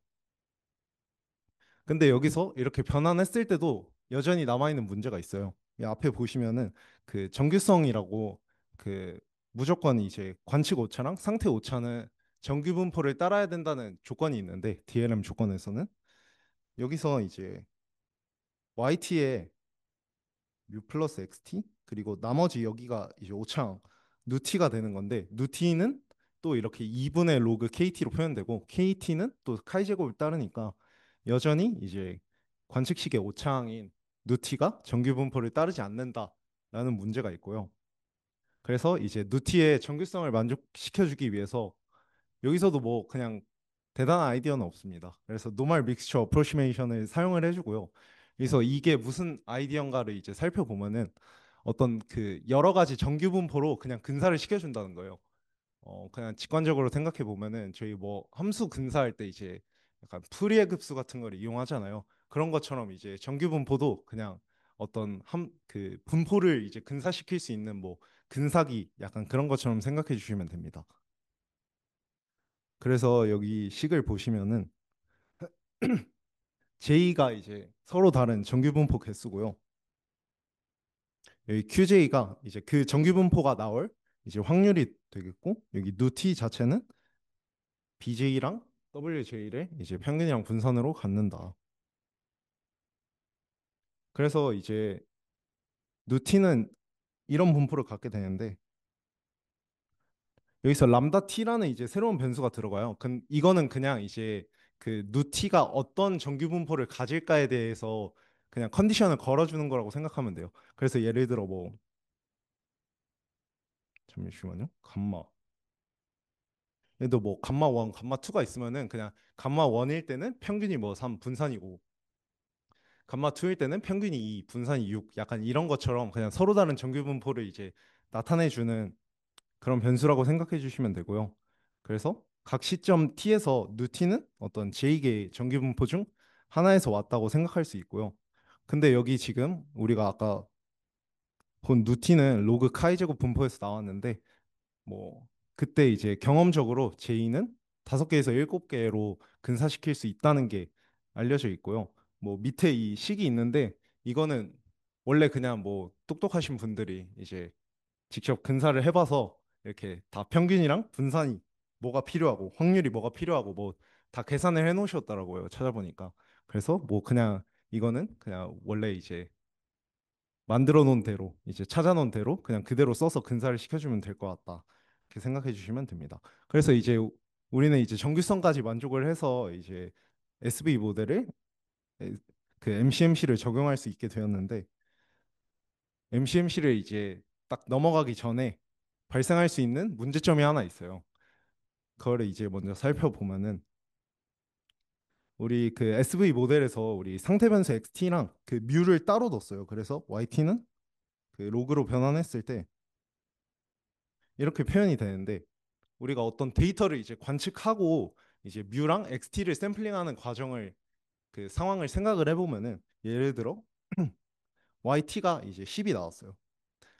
근데 여기서 이렇게 변환했을 때도 여전히 남아있는 문제가 있어요. 이 앞에 보시면은 그 정규성이라고, 그 무조건 이제 관측 오차랑 상태 오차는 정규 분포를 따라야 된다는 조건이 있는데, DLM 조건에서는 여기서 이제 YT에 뮤 플러스 XT, 그리고 나머지 여기가 이제 오차항 누티가 되는 건데, 누티는 또 이렇게 2분의 로그 KT로 표현되고, KT는 또 카이 제곱을 따르니까 여전히 이제 관측식의 오차항인 누티가 정규 분포를 따르지 않는다라는 문제가 있고요. 그래서 이제 누티의 정규성을 만족시켜주기 위해서 여기서도 뭐 그냥 대단한 아이디어는 없습니다. 그래서 노멀 믹스처 어프로시메이션을 사용을 해주고요. 그래서 이게 무슨 아이디어인가를 이제 살펴보면은 어떤 그 여러 가지 정규 분포로 그냥 근사를 시켜준다는 거예요. 그냥 직관적으로 생각해 보면은 저희 뭐 함수 근사할 때 이제 약간 푸리에 급수 같은 걸 이용하잖아요. 그런 것처럼 이제 정규 분포도 그냥 어떤 그 분포를 이제 근사시킬 수 있는 뭐 근사기, 약간 그런 것처럼 생각해 주시면 됩니다. 그래서 여기 식을 보시면은 J가 이제 서로 다른 정규분포 개수고요. 여기 QJ가 이제 그 정규분포가 나올 이제 확률이 되겠고, 여기 누T 자체는 BJ랑 WJ를 이제 평균이랑 분산으로 갖는다. 그래서 이제 누티는 이런 분포를 갖게 되는데, 여기서 람다 t라는 이제 새로운 변수가 들어가요. 이거는 그냥 이제 그 누티가 어떤 정규 분포를 가질까에 대해서 그냥 컨디션을 걸어주는 거라고 생각하면 돼요. 그래서 예를 들어 뭐, 잠시만요. 감마. 얘도 뭐 감마 1, 감마 2가 있으면은 그냥 감마 1일 때는 평균이 뭐 3, 분산이 5. 감마 2일 때는 평균이 2, 분산이 6. 약간 이런 것처럼 그냥 서로 다른 정규 분포를 이제 나타내 주는 그런 변수라고 생각해 주시면 되고요. 그래서 각 시점 t에서 누티는 어떤 j 의 정규 분포 중 하나에서 왔다고 생각할 수 있고요. 근데 여기 지금 우리가 아까 본 누티는 로그 카이 제곱 분포에서 나왔는데, 뭐 그때 이제 경험적으로 J는 5개에서 7개로 근사시킬 수 있다는 게 알려져 있고요. 뭐 밑에 이 식이 있는데, 이거는 원래 그냥 뭐 똑똑하신 분들이 이제 직접 근사를 해봐서 이렇게 다 평균이랑 분산이 뭐가 필요하고 확률이 뭐가 필요하고 뭐 다 계산을 해 놓으셨더라고요. 찾아보니까. 그래서 뭐 그냥 이거는 그냥 원래 이제 만들어 놓은 대로, 이제 찾아 놓은 대로 그냥 그대로 써서 근사를 시켜주면 될 것 같다. 이렇게 생각해 주시면 됩니다. 그래서 이제 우리는 이제 정규성까지 만족을 해서 이제 SV 모델을 그 MCMC를 적용할 수 있게 되었는데, MCMC를 이제 딱 넘어가기 전에 발생할 수 있는 문제점이 하나 있어요. 그거를 이제 먼저 살펴보면은, 우리 그 SV 모델에서 우리 상태 변수 XT랑 그 뮤를 따로 뒀어요. 그래서 YT는 그 로그로 변환했을 때 이렇게 표현이 되는데, 우리가 어떤 데이터를 이제 관측하고 이제 뮤랑 XT를 샘플링하는 과정을, 그 상황을 생각을 해보면은, 예를 들어 YT가 이제 10이 나왔어요.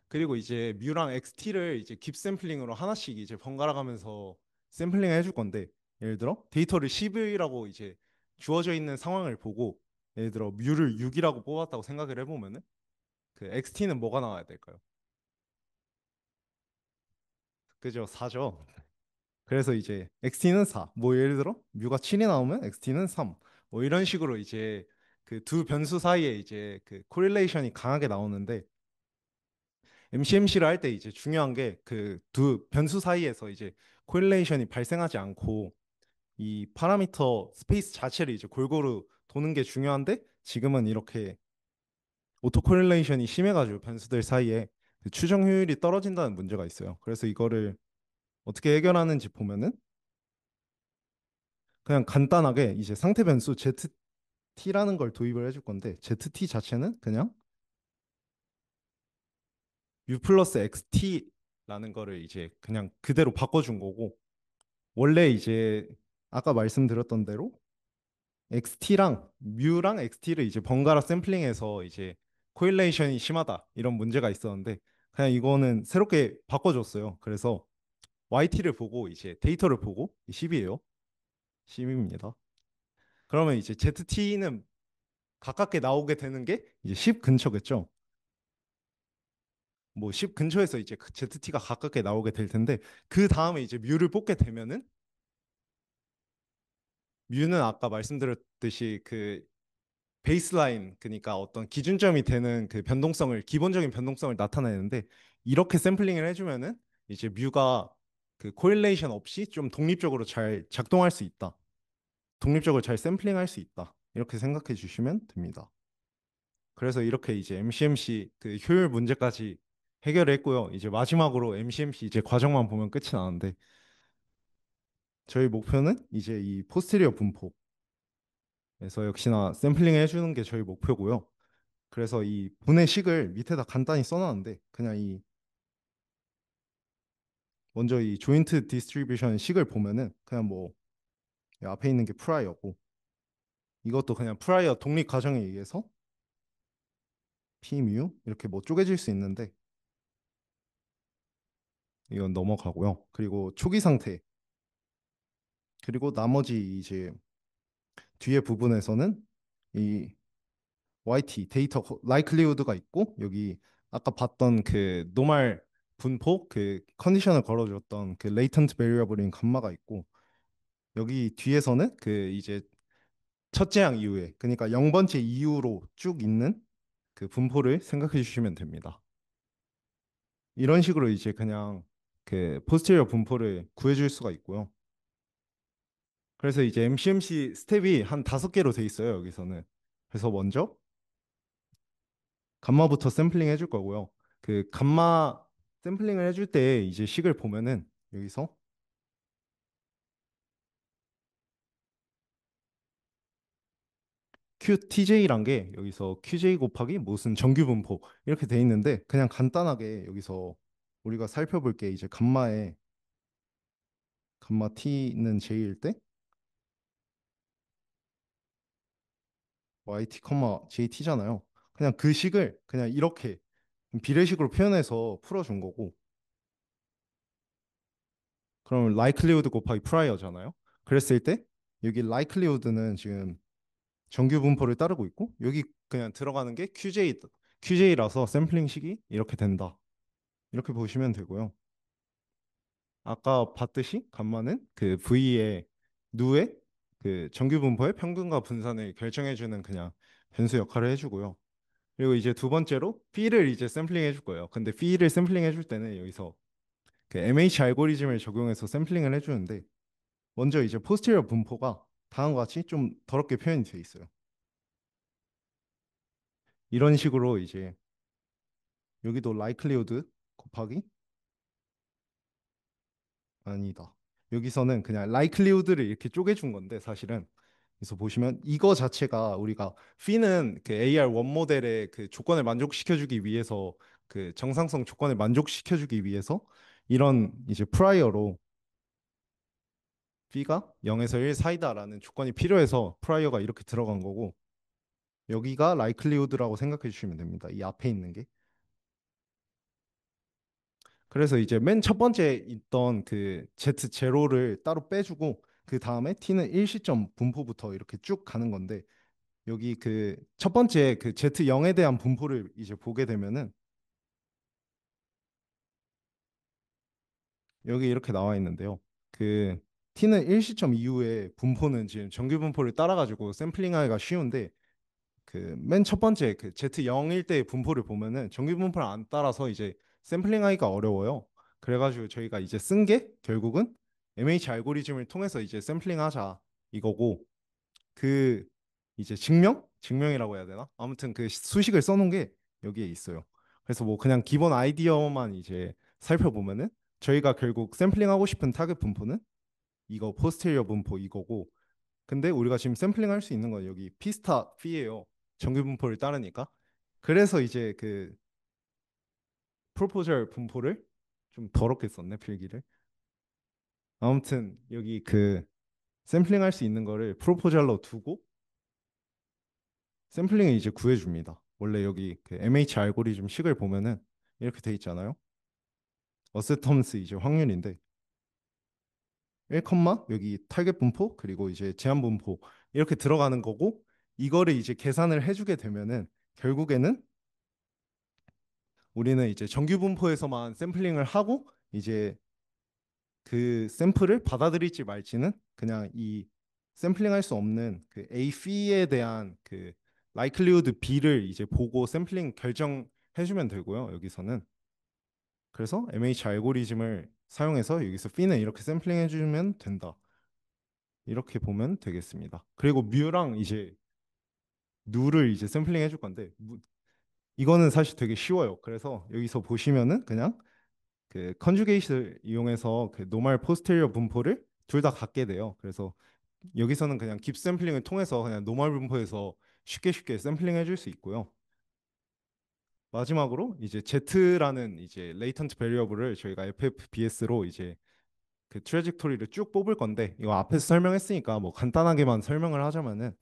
그리고 이제 뮤랑 XT를 이제 깁 샘플링으로 하나씩 이제 번갈아 가면서 샘플링 해줄 건데, 예를 들어 데이터를 10이라고 이제 주어져 있는 상황을 보고 예를 들어 뮤를 6이라고 뽑았다고 생각을 해보면은, 그 XT는 뭐가 나와야 될까요? 그죠? 4죠. 그래서 이제 XT는 4. 뭐 예를 들어 뮤가 7이 나오면 XT는 3. 뭐 이런 식으로 이제 그 두 변수 사이에 이제 그 코릴레이션이 강하게 나오는데, MCMC를 할 때 이제 중요한 게 그 두 변수 사이에서 이제 코릴레이션이 발생하지 않고 이 파라미터 스페이스 자체를 이제 골고루 도는 게 중요한데, 지금은 이렇게 오토 코릴레이션이 심해가지고 변수들 사이에 그 추정 효율이 떨어진다는 문제가 있어요. 그래서 이거를 어떻게 해결하는지 보면은, 그냥 간단하게 이제 상태 변수 ZT라는 걸 도입을 해줄 건데, ZT 자체는 그냥 U 플러스 XT라는 거를 이제 그냥 그대로 바꿔준 거고, 원래 이제 아까 말씀드렸던 대로 XT랑 뮤랑 XT를 이제 번갈아 샘플링해서 이제 코일레이션이 심하다 이런 문제가 있었는데, 그냥 이거는 새롭게 바꿔줬어요. 그래서 YT를 보고 이제 데이터를 보고 10이에요. 10입니다. 그러면 이제 ZT는 가깝게 나오게 되는 게 이제 10 근처겠죠. 뭐 10 근처에서 이제 그 ZT가 가깝게 나오게 될 텐데 그 다음에 이제 뮤를 뽑게 되면은 뮤는 아까 말씀드렸듯이 그 베이스라인 그러니까 어떤 기준점이 되는 그 변동성을 기본적인 변동성을 나타내는데 이렇게 샘플링을 해주면은 이제 뮤가 그 코릴레이션 없이 좀 독립적으로 잘 작동할 수 있다. 독립적으로 잘 샘플링할 수 있다. 이렇게 생각해 주시면 됩니다. 그래서 이렇게 이제 MCMC 그 효율 문제까지 해결했고요. 이제 마지막으로 MCMC 이제 과정만 보면 끝이 나는데 저희 목표는 이제 이 포스테리어 분포에서 역시나 샘플링 해주는 게 저희 목표고요. 그래서 이 분의 식을 밑에다 간단히 써놨는데 그냥 이 먼저 이 조인트 디스트리뷰션 식을 보면은 그냥 뭐 앞에 있는 게 프라이어고 이것도 그냥 프라이어 독립 과정에 의해서 P뮤 이렇게 뭐 쪼개질 수 있는데 이건 넘어가고요. 그리고 초기 상태 그리고 나머지 이제 뒤에 부분에서는 이 YT 데이터 라이클리우드가 있고 여기 아까 봤던 그 노말 분포 그 컨디션을 걸어줬던 그 레이턴트 베리어블인 감마가 있고 여기 뒤에서는 그 이제 첫째 항 이후에 그러니까 0번째 이후로 쭉 있는 그 분포를 생각해 주시면 됩니다. 이런 식으로 이제 그냥 그 포스테리어 분포를 구해줄 수가 있고요. 그래서 이제 MCMC 스텝이 한 5개로 돼 있어요, 여기서는. 그래서 먼저 감마부터 샘플링 해줄 거고요. 그 감마 샘플링을 해줄 때 이제 식을 보면은 여기서 QTJ란 게 여기서 QJ 곱하기 무슨 정규 분포 이렇게 돼 있는데 그냥 간단하게 여기서 우리가 살펴볼 게 이제 감마 T는 J일 때 YT, JT잖아요. 그냥 그 식을 그냥 이렇게 비례식으로 표현해서 풀어준 거고 그러면 likelihood 곱하기 prior잖아요. 그랬을 때 여기 likelihood는 지금 정규 분포를 따르고 있고 여기 그냥 들어가는 게 QJ라서 샘플링식이 이렇게 된다. 이렇게 보시면 되고요. 아까 봤듯이 감마는 그 V의 누의 그 정규 분포의 평균과 분산을 결정해주는 그냥 변수 역할을 해주고요. 그리고 이제 두 번째로 P를 이제 샘플링 해줄 거예요. 근데 P를 샘플링 해줄 때는 여기서 그 MH 알고리즘을 적용해서 샘플링을 해주는데 먼저 이제 포스테리어 분포가 다음과 같이 좀 더럽게 표현이 되어 있어요. 이런 식으로 이제 여기도 likelihood 곱하기 아니다. 여기서는 그냥 likelihood를 이렇게 쪼개준 건데 사실은 그래서 보시면 이거 자체가 우리가 P는 그 AR1 모델의 그 조건을 만족시켜주기 위해서 그 정상성 조건을 만족시켜주기 위해서 이런 이제 프라이어로 B가 0에서 1 사이다라는 조건이 필요해서 프라이어가 이렇게 들어간 거고 여기가 likelihood라고 생각해 주시면 됩니다. 이 앞에 있는 게. 그래서 이제 맨 첫 번째 있던 그 Z0를 따로 빼주고 그 다음에 T는 일시점 분포부터 이렇게 쭉 가는 건데 여기 그 첫 번째 그 Z0에 대한 분포를 이제 보게 되면은 여기 이렇게 나와 있는데요. 그 T는 일시점 이후에 분포는 지금 정규 분포를 따라가지고 샘플링하기가 쉬운데 그 맨 첫 번째 그 Z0일 때의 분포를 보면은 정규 분포를 안 따라서 이제 샘플링하기가 어려워요. 그래가지고 저희가 이제 쓴 게 결국은 MH 알고리즘을 통해서 이제 샘플링하자 이거고 그 이제 증명이라고 해야 되나? 아무튼 그 수식을 써놓은 게 여기에 있어요. 그래서 뭐 그냥 기본 아이디어만 이제 살펴보면은 저희가 결국 샘플링하고 싶은 타겟 분포는 이거 포스테리어 분포 이거고 근데 우리가 지금 샘플링 할 수 있는 건 여기 피스타 피예요. 정규 분포를 따르니까. 그래서 이제 그 프로포절 분포를 좀 더럽게 썼네, 필기를. 아무튼 여기 그 샘플링 할 수 있는 거를 프로포절로 두고 샘플링을 이제 구해줍니다. 원래 여기 그 MH 알고리즘 식을 보면은 이렇게 돼 있잖아요. 어세텀스 이제 확률인데 1, 여기 타겟 분포 그리고 이제 제한 분포 이렇게 들어가는 거고 이거를 이제 계산을 해주게 되면은 결국에는 우리는 이제 정규 분포에서만 샘플링을 하고 이제 그 샘플을 받아들일지 말지는 그냥 이 샘플링 할 수 없는 그 A fee에 대한 그 likelihood B를 이제 보고 샘플링 결정해 주면 되고요. 여기서는 그래서 MH 알고리즘을 사용해서 여기서 fee는 이렇게 샘플링 해 주면 된다. 이렇게 보면 되겠습니다. 그리고 뮤랑 이제 누를 이제 샘플링 해줄 건데 이거는 사실 되게 쉬워요. 그래서 여기서 보시면은 그냥 그 컨주게이션을 이용해서 그 노멀 포스테리어 분포를 둘 다 갖게 돼요. 그래서 여기서는 그냥 깁 샘플링을 통해서 그냥 노멀 분포에서 쉽게 샘플링 해줄 수 있고요. 마지막으로 이제 Z라는 이제 레이턴트 베리어블을 저희가 FFBS로 이제 그 트래젝토리를 쭉 뽑을 건데 이거 앞에서 설명했으니까 뭐 간단하게만 설명을 하자면은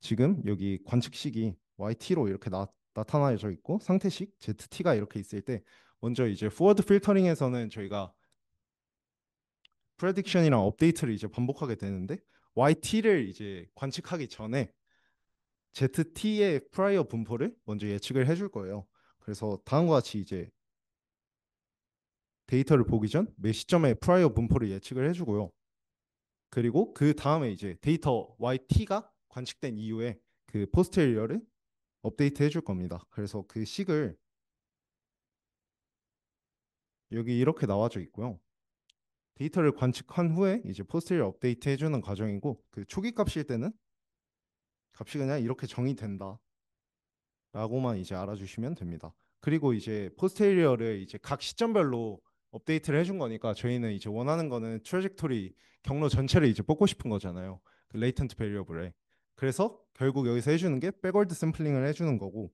지금 여기 관측식이 YT로 이렇게 나타나져 있고 상태식 ZT가 이렇게 있을 때 먼저 이제 포워드 필터링에서는 저희가 프레딕션이랑 업데이트를 이제 반복하게 되는데 YT를 이제 관측하기 전에 ZT의 프라이어 분포를 먼저 예측을 해줄 거예요. 그래서 다음과 같이 이제 데이터를 보기 전 매 시점에 프라이어 분포를 예측을 해주고요. 그리고 그 다음에 이제 데이터 YT가 관측된 이후에 그 포스테리어를 업데이트 해줄 겁니다. 그래서 그 식을 여기 이렇게 나와져 있고요. 데이터를 관측한 후에 이제 포스테리어 업데이트 해주는 과정이고 그 초기 값일 때는 값이 그냥 이렇게 정의된다. 라고만 이제 알아주시면 됩니다. 그리고 이제 포스테리어를 이제 각 시점별로 업데이트를 해준 거니까 저희는 이제 원하는 거는 트래젝토리 경로 전체를 이제 뽑고 싶은 거잖아요. 그 레이턴트 베리어블에. 그래서 결국 여기서 해주는 게 백월드 샘플링을 해주는 거고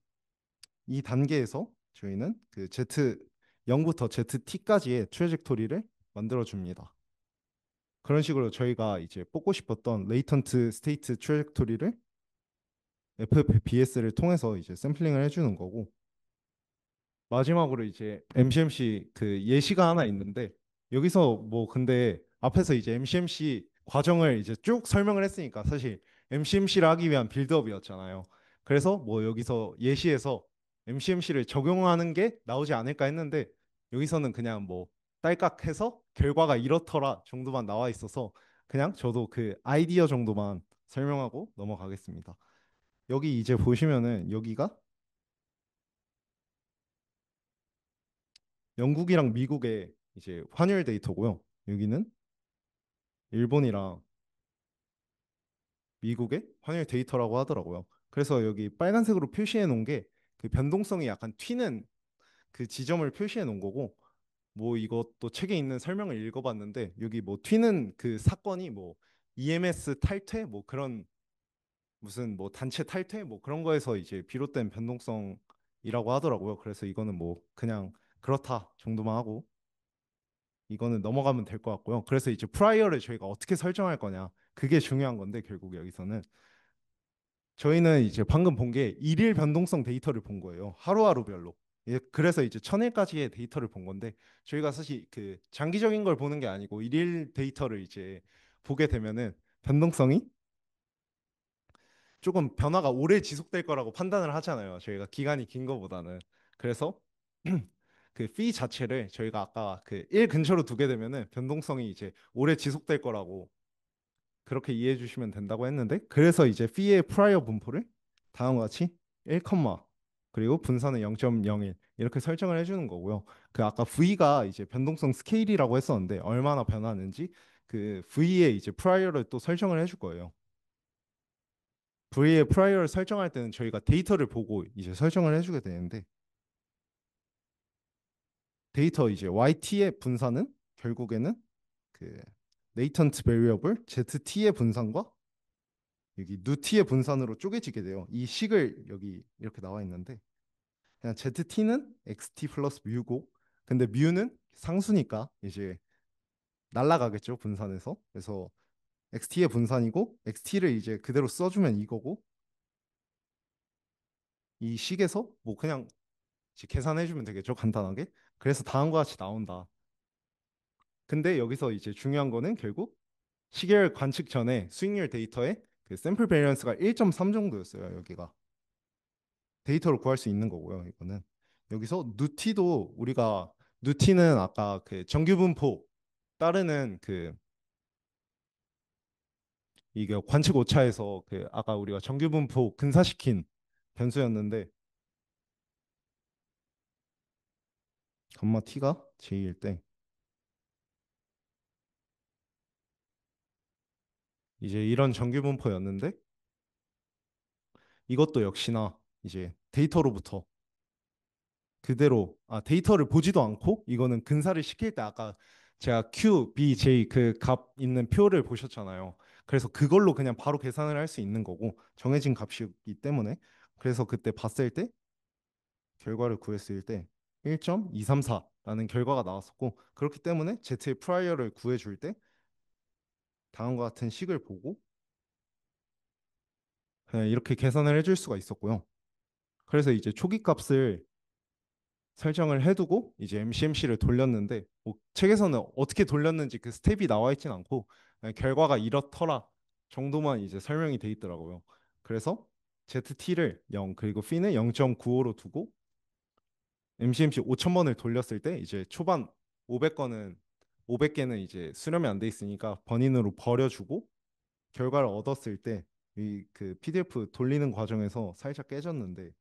이 단계에서 저희는 그 Z 0부터 ZT까지의 트래젝토리를 만들어 줍니다. 그런 식으로 저희가 이제 뽑고 싶었던 레이턴트 스테이트 트래젝토리를 FFBS를 통해서 이제 샘플링을 해주는 거고 마지막으로 이제 MCMC 그 예시가 하나 있는데 여기서 뭐 근데 앞에서 이제 MCMC 과정을 이제 쭉 설명을 했으니까 사실 MCMC를 하기 위한 빌드업이었잖아요. 그래서 뭐 여기서 예시에서 MCMC를 적용하는 게 나오지 않을까 했는데 여기서는 그냥 뭐 딸깍해서 결과가 이렇더라 정도만 나와 있어서 그냥 저도 그 아이디어 정도만 설명하고 넘어가겠습니다. 여기 이제 보시면은 여기가 영국이랑 미국의 이제 환율 데이터고요. 여기는 일본이랑 미국의 환율 데이터라고 하더라고요. 그래서 여기 빨간색으로 표시해 놓은 게 그 변동성이 약간 튀는 그 지점을 표시해 놓은 거고 뭐 이것도 책에 있는 설명을 읽어봤는데 여기 뭐 튀는 그 사건이 뭐 EMS 탈퇴 뭐 그런 무슨 뭐 단체 탈퇴 뭐 그런 거에서 이제 비롯된 변동성이라고 하더라고요. 그래서 이거는 뭐 그냥 그렇다 정도만 하고 이거는 넘어가면 될 것 같고요. 그래서 이제 프라이어를 저희가 어떻게 설정할 거냐. 그게 중요한 건데 결국 여기서는 저희는 이제 방금 본 게 일일 변동성 데이터를 본 거예요. 하루하루별로. 예, 그래서 이제 천일까지의 데이터를 본 건데 저희가 사실 그 장기적인 걸 보는 게 아니고 일일 데이터를 이제 보게 되면은 변동성이 조금 변화가 오래 지속될 거라고 판단을 하잖아요. 저희가 기간이 긴 거보다는. 그래서 그 fee 자체를 저희가 아까 그 1 근처로 두게 되면은 변동성이 이제 오래 지속될 거라고 그렇게 이해해 주시면 된다고 했는데 그래서 이제 fee의 프라이어 분포를 다음과 같이 1, 그리고 분산은 0.01 이렇게 설정을 해주는 거고요. 그 아까 V가 이제 변동성 스케일이라고 했었는데 얼마나 변하는지 그 V의 이제 프라이어를 또 설정을 해줄 거예요. V의 프라이어를 설정할 때는 저희가 데이터를 보고 이제 설정을 해주게 되는데 데이터 이제 YT의 분산은 결국에는 그 레이턴트 베리어블 ZT의 분산과 여기 누티의 분산으로 쪼개지게 돼요. 이 식을 여기 이렇게 나와 있는데 그냥 ZT는 XT 플러스 뮤고 근데 뮤는 상수니까 이제 날라가겠죠 분산해서 그래서 XT의 분산이고 XT를 이제 그대로 써주면 이거고 이 식에서 뭐 그냥 이제 계산해주면 되겠죠, 간단하게. 그래서 다음과 같이 나온다. 근데 여기서 이제 중요한 거는 결국 시계열 관측 전에 수익률 데이터에 그 샘플 베리언스가 1.3 정도였어요. 여기가 데이터로 구할 수 있는 거고요. 이거는 여기서 누티도 우리가 누티는 아까 그 정규 분포 따르는 그 이게 관측 오차에서 그 아까 우리가 정규 분포 근사시킨 변수였는데 감마 t가 j일 때 이제 이런 정규 분포였는데 이것도 역시나 이제 데이터로부터 그대로 데이터를 보지도 않고 이거는 근사를 시킬 때 아까 제가 Q, B, J 그 값 있는 표를 보셨잖아요. 그래서 그걸로 그냥 바로 계산을 할 수 있는 거고 정해진 값이기 때문에 그래서 그때 봤을 때 결과를 구했을 때 1.234라는 결과가 나왔었고 그렇기 때문에 Z의 프라이어를 구해줄 때 다음과 같은 식을 보고 그냥 이렇게 계산을 해줄 수가 있었고요. 그래서 이제 초기 값을 설정을 해두고 이제 MCMC를 돌렸는데 뭐 책에서는 어떻게 돌렸는지 그 스텝이 나와 있진 않고 그냥 결과가 이렇더라 정도만 이제 설명이 돼 있더라고요. 그래서 ZT를 0 그리고 P는 0.95로 두고 MCMC 5,000번을 돌렸을 때 이제 초반 500건은 500개는 이제 수렴이 안 돼 있으니까 번인으로 버려주고 결과를 얻었을 때 이 그 PDF 돌리는 과정에서 살짝 깨졌는데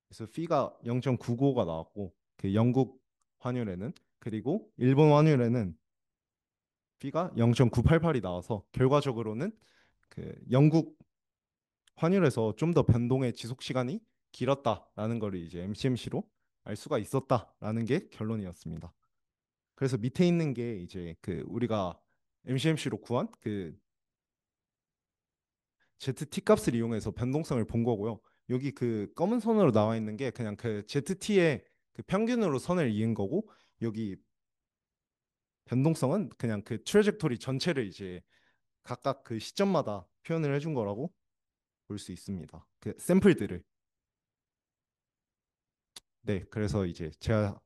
그래서 P가 0.995가 나왔고 그 영국 환율에는 그리고 일본 환율에는 P가 0.988이 나와서 결과적으로는 그 영국 환율에서 좀 더 변동의 지속 시간이 길었다라는 거를 이제 MCMC로 알 수가 있었다라는 게 결론이었습니다. 그래서 밑에 있는 게 이제 그 우리가 MCMC로 구한 그 ZT 값을 이용해서 변동성을 본 거고요. 여기 그 검은 선으로 나와 있는 게 그냥 그 ZT의 그 평균으로 선을 이은 거고 여기 변동성은 그냥 그 트래젝토리 전체를 이제 각각 그 시점마다 표현을 해준 거라고 볼 수 있습니다. 그 샘플들을. 네, 그래서 이제 제가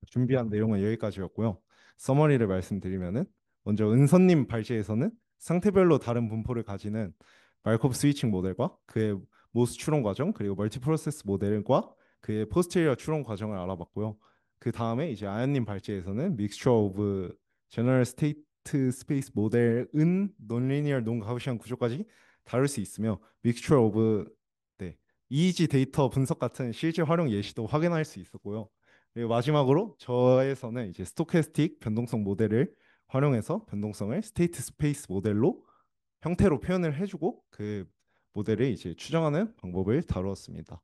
준비한 내용은 여기까지였고요. 서머리를 말씀드리면은 먼저 은선님 발제에서는 상태별로 다른 분포를 가지는 말콥 스위칭 모델과 그의 모스 추론 과정 그리고 멀티 프로세스 모델과 그의 포스테리어 추론 과정을 알아봤고요. 그 다음에 이제 아연님 발제에서는 믹스처 오브 제너럴 스테이트 스페이스 모델은 논리니얼 논 가우시안 구조까지 다룰 수 있으며 믹스처 오브 EEG 데이터 분석 같은 실제 활용 예시도 확인할 수 있었고요. 그리고 마지막으로 저에서는 이제 스토캐스틱 변동성 모델을 활용해서 변동성을 스테이트 스페이스 모델로 형태로 표현을 해주고 그 모델을 이제 추정하는 방법을 다루었습니다.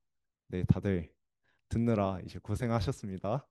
네, 다들 듣느라 이제 고생하셨습니다.